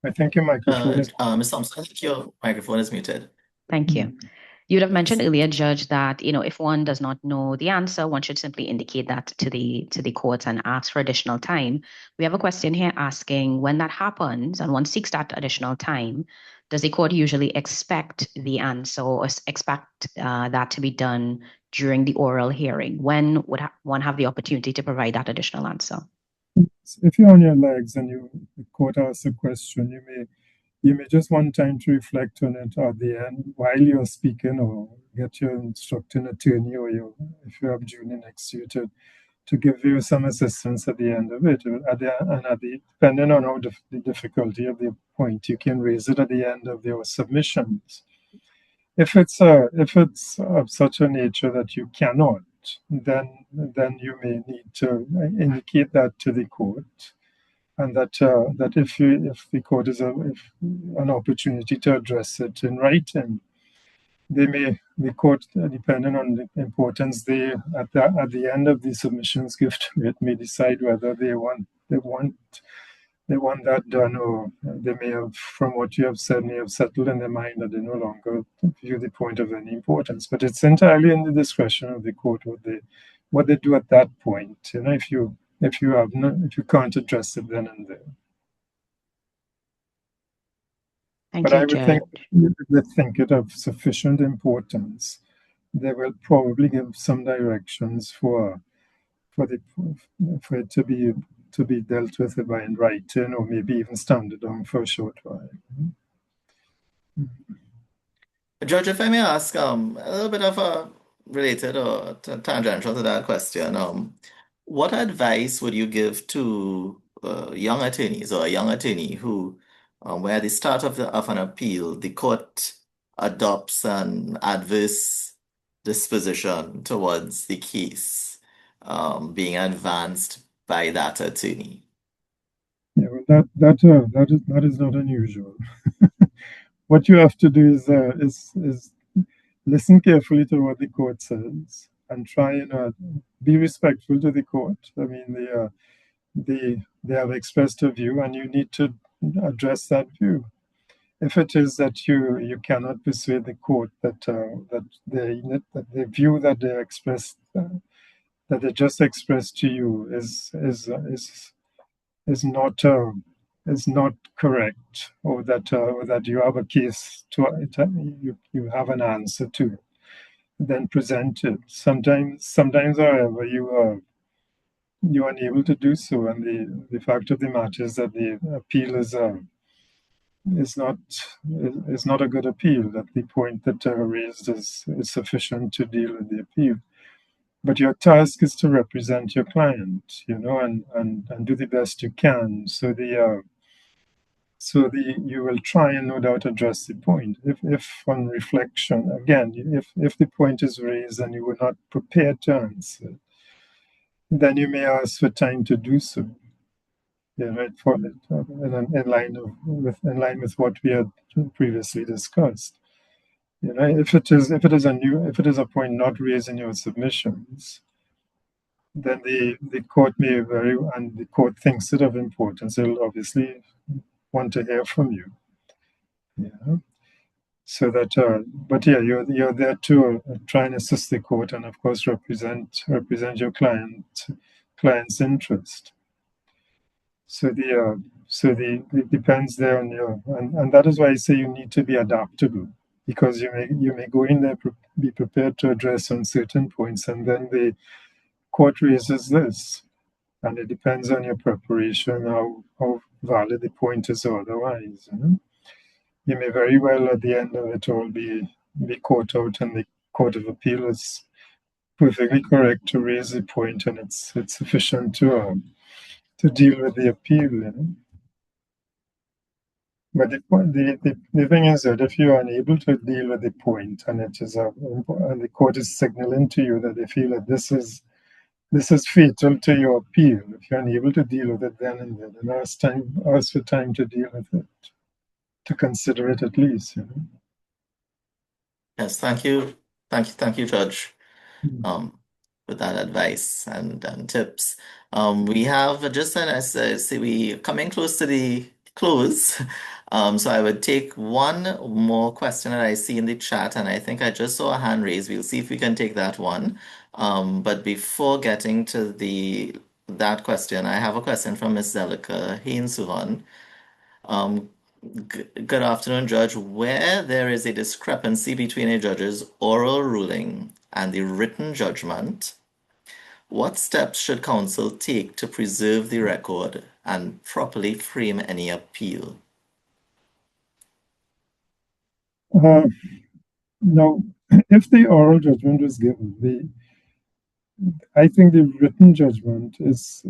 Speaker 3: I think your microphone is...
Speaker 1: Ms. Thompson, I think your microphone is muted.
Speaker 4: Thank you. You'd have mentioned earlier, Judge, that if one does not know the answer, one should simply indicate that to the court and ask for additional time. We have a question here asking, when that happens and one seeks that additional time, does the court usually expect the answer or expect that to be done during the oral hearing? When would one have the opportunity to provide that additional answer?
Speaker 3: If you're on your legs and the court asks a question, you may just want time to reflect on it at the end while you're speaking, or get your instructing attorney or if you have junior next to you to give you some assistance at the end of it. Depending on how the difficulty of the point, you can raise it at the end of your submissions. If it's of such a nature that you cannot, then you may need to indicate that to the court and that if the court is if an opportunity to address it in writing, the court, depending on the importance at the end of the submissions give to it, may decide whether they want that done, or they may have, from what you have said, may have settled in their mind that they no longer view the point of any importance. But it's entirely in the discretion of the court what they do at that point. If you can't address it then and there. But I would think if they think it of sufficient importance, they will probably give some directions for it to be dealt with by in writing, or maybe even stand it down for a short while.
Speaker 1: Judge, if I may ask a little bit of a related or tangential to that question, what advice would you give to young attorneys or a young attorney who, where at the start of an appeal, the court adopts an adverse disposition towards the case being advanced by that attorney?
Speaker 3: Yeah, well, that is not unusual. What you have to do is listen carefully to what the court says and try and be respectful to the court. I mean, they have expressed a view, and you need to address that view. If it is that you cannot persuade the court that the view that they expressed that they just expressed to you is not correct, or that you have a case to you have an answer to, then present it. Sometimes, however, you are unable to do so, and the fact of the matter is that the appeal is not a good appeal. That the point that raised is sufficient to deal with the appeal. But your task is to represent your client, and do the best you can. So you will try and no doubt address the point. If on reflection, again, if the point is raised and you were not prepared to answer, then you may ask for time to do so. In line with what we had previously discussed. If it is a point not raised in your submissions, then the court and the court thinks it of importance, it'll obviously want to hear from you. So that, but yeah, you're there to try and assist the court, and of course represent your client's interest. So it depends there on your, and that is why I say you need to be adaptable, because you may go in there be prepared to address on certain points, and then the court raises this, and it depends on your preparation how valid the point is or otherwise. You may very well at the end of it all be caught out, and the Court of Appeal is perfectly correct to raise the point, and it's sufficient to deal with the appeal. But the thing is that if you are unable to deal with the point, and and the court is signaling to you that they feel that this is fatal to your appeal, if you're unable to deal with it then and there, then ask for time to deal with it, to consider it at least.
Speaker 1: Yes, thank you, Judge, with that advice and tips. We have just as we coming close to the close. So I would take one more question that I see in the chat, and I think I just saw a hand raised. We'll see if we can take that one. But before getting to that question, I have a question from Ms. Zelica Haynes-Suvan. Good afternoon, Judge. Where there is a discrepancy between a judge's oral ruling and the written judgment, what steps should counsel take to preserve the record and properly frame any appeal?
Speaker 3: Now, if the oral judgment was given, I think the written judgment is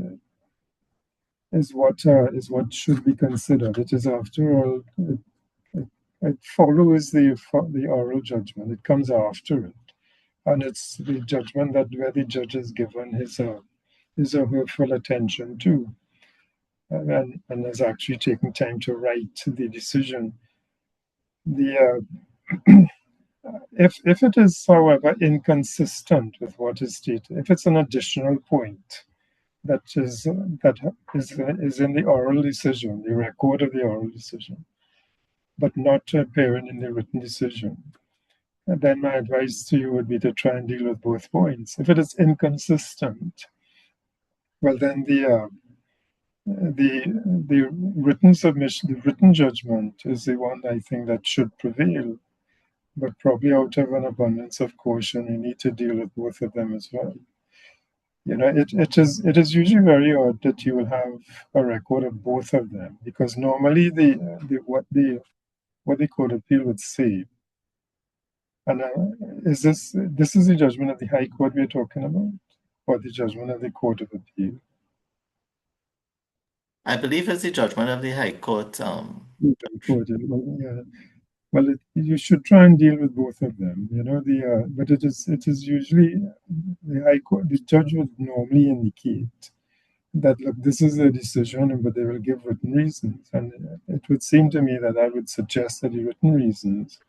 Speaker 3: what should be considered. It is, after all, it follows the oral judgment. It comes after it, and it's the judgment where the judge is given his or her full attention to. and has actually taken time to write the decision. The if it is, however, inconsistent with what is stated, if it's an additional point that is in the oral decision, the record of the oral decision, but not appearing in the written decision, then my advice to you would be to try and deal with both points. If it is inconsistent, well, then the written submission, the written judgment is the one I think that should prevail. But probably out of an abundance of caution, you need to deal with both of them as well. You know, it is usually very odd that you will have a record of both of them, because normally what the court of appeal would say, and is this is the judgment of the High Court we're talking about, or the judgment of the Court of Appeal?
Speaker 1: I believe it's the judgment of the High Court.
Speaker 3: Yeah. Well, you should try and deal with both of them. You know, but it is usually the High Court. The judge would normally indicate that, look, this is a decision, but they will give written reasons, and it would seem to me that I would suggest that the written reasons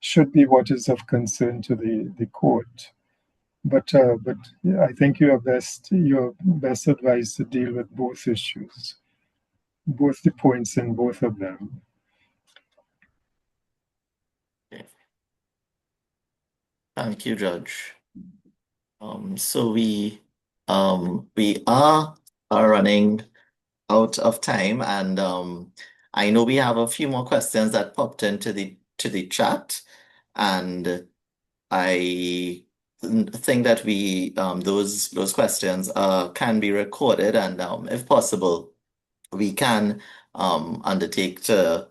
Speaker 3: should be what is of concern to the court. But I think you're best advised to deal with both issues, both the points in both of them.
Speaker 1: Okay. Thank you, Judge. So we are running out of time, and I know we have a few more questions that popped into the chat, and I think that we those questions can be recorded, and if possible, we can undertake to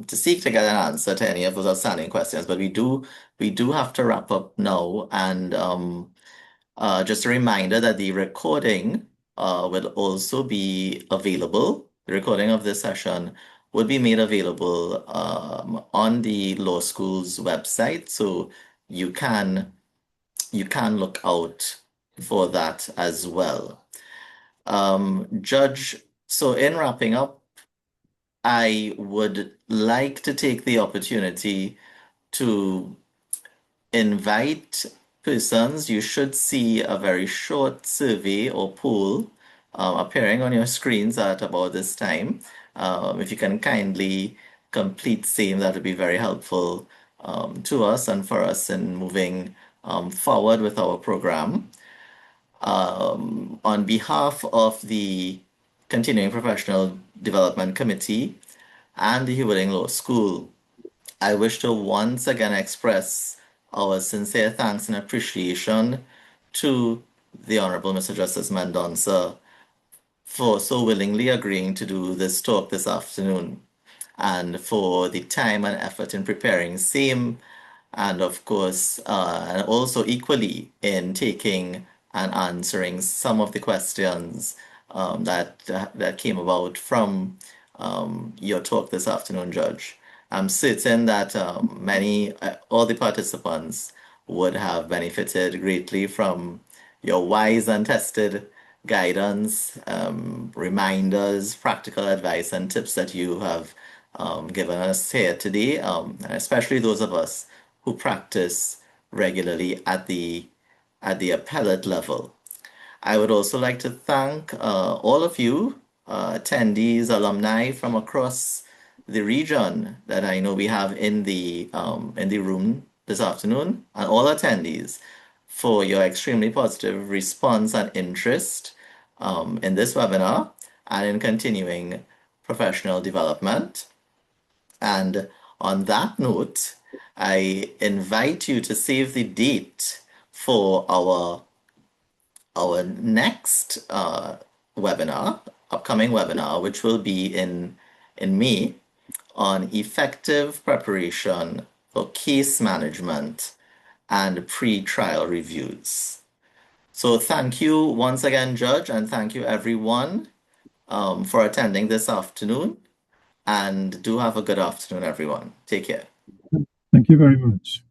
Speaker 1: seek to get an answer to any of those outstanding questions. But we do have to wrap up now, and just a reminder that the recording will also be available. The recording of this session would be made available on the law school's website, so you can look out for that as well. Judge, so in wrapping up, I would like to take the opportunity to invite persons. You should see a very short survey or poll appearing on your screens at about this time. If you can kindly complete same, that would be very helpful to us and for us in moving forward with our program. On behalf of the Continuing Professional Development Committee and the Hewlett Law School, I wish to once again express our sincere thanks and appreciation to the Honorable Mr. Justice Mendonça for so willingly agreeing to do this talk this afternoon, and for the time and effort in preparing same, and of course, and also equally in taking and answering some of the questions that came about from your talk this afternoon, Judge. I'm certain that all the participants would have benefited greatly from your wise and tested guidance, reminders, practical advice, and tips that you have given us here today, and especially those of us who practice regularly at the appellate level. I would also like to thank all of you, attendees, alumni from across the region that I know we have in the room this afternoon, and all attendees for your extremely positive response and interest in this webinar and in continuing professional development. And on that note, I invite you to save the date for our next upcoming webinar, which will be in May, on effective preparation for case management and pre-trial reviews. So thank you once again, Judge, and thank you everyone for attending this afternoon, and do have a good afternoon, everyone. Take care.
Speaker 3: Thank you very much.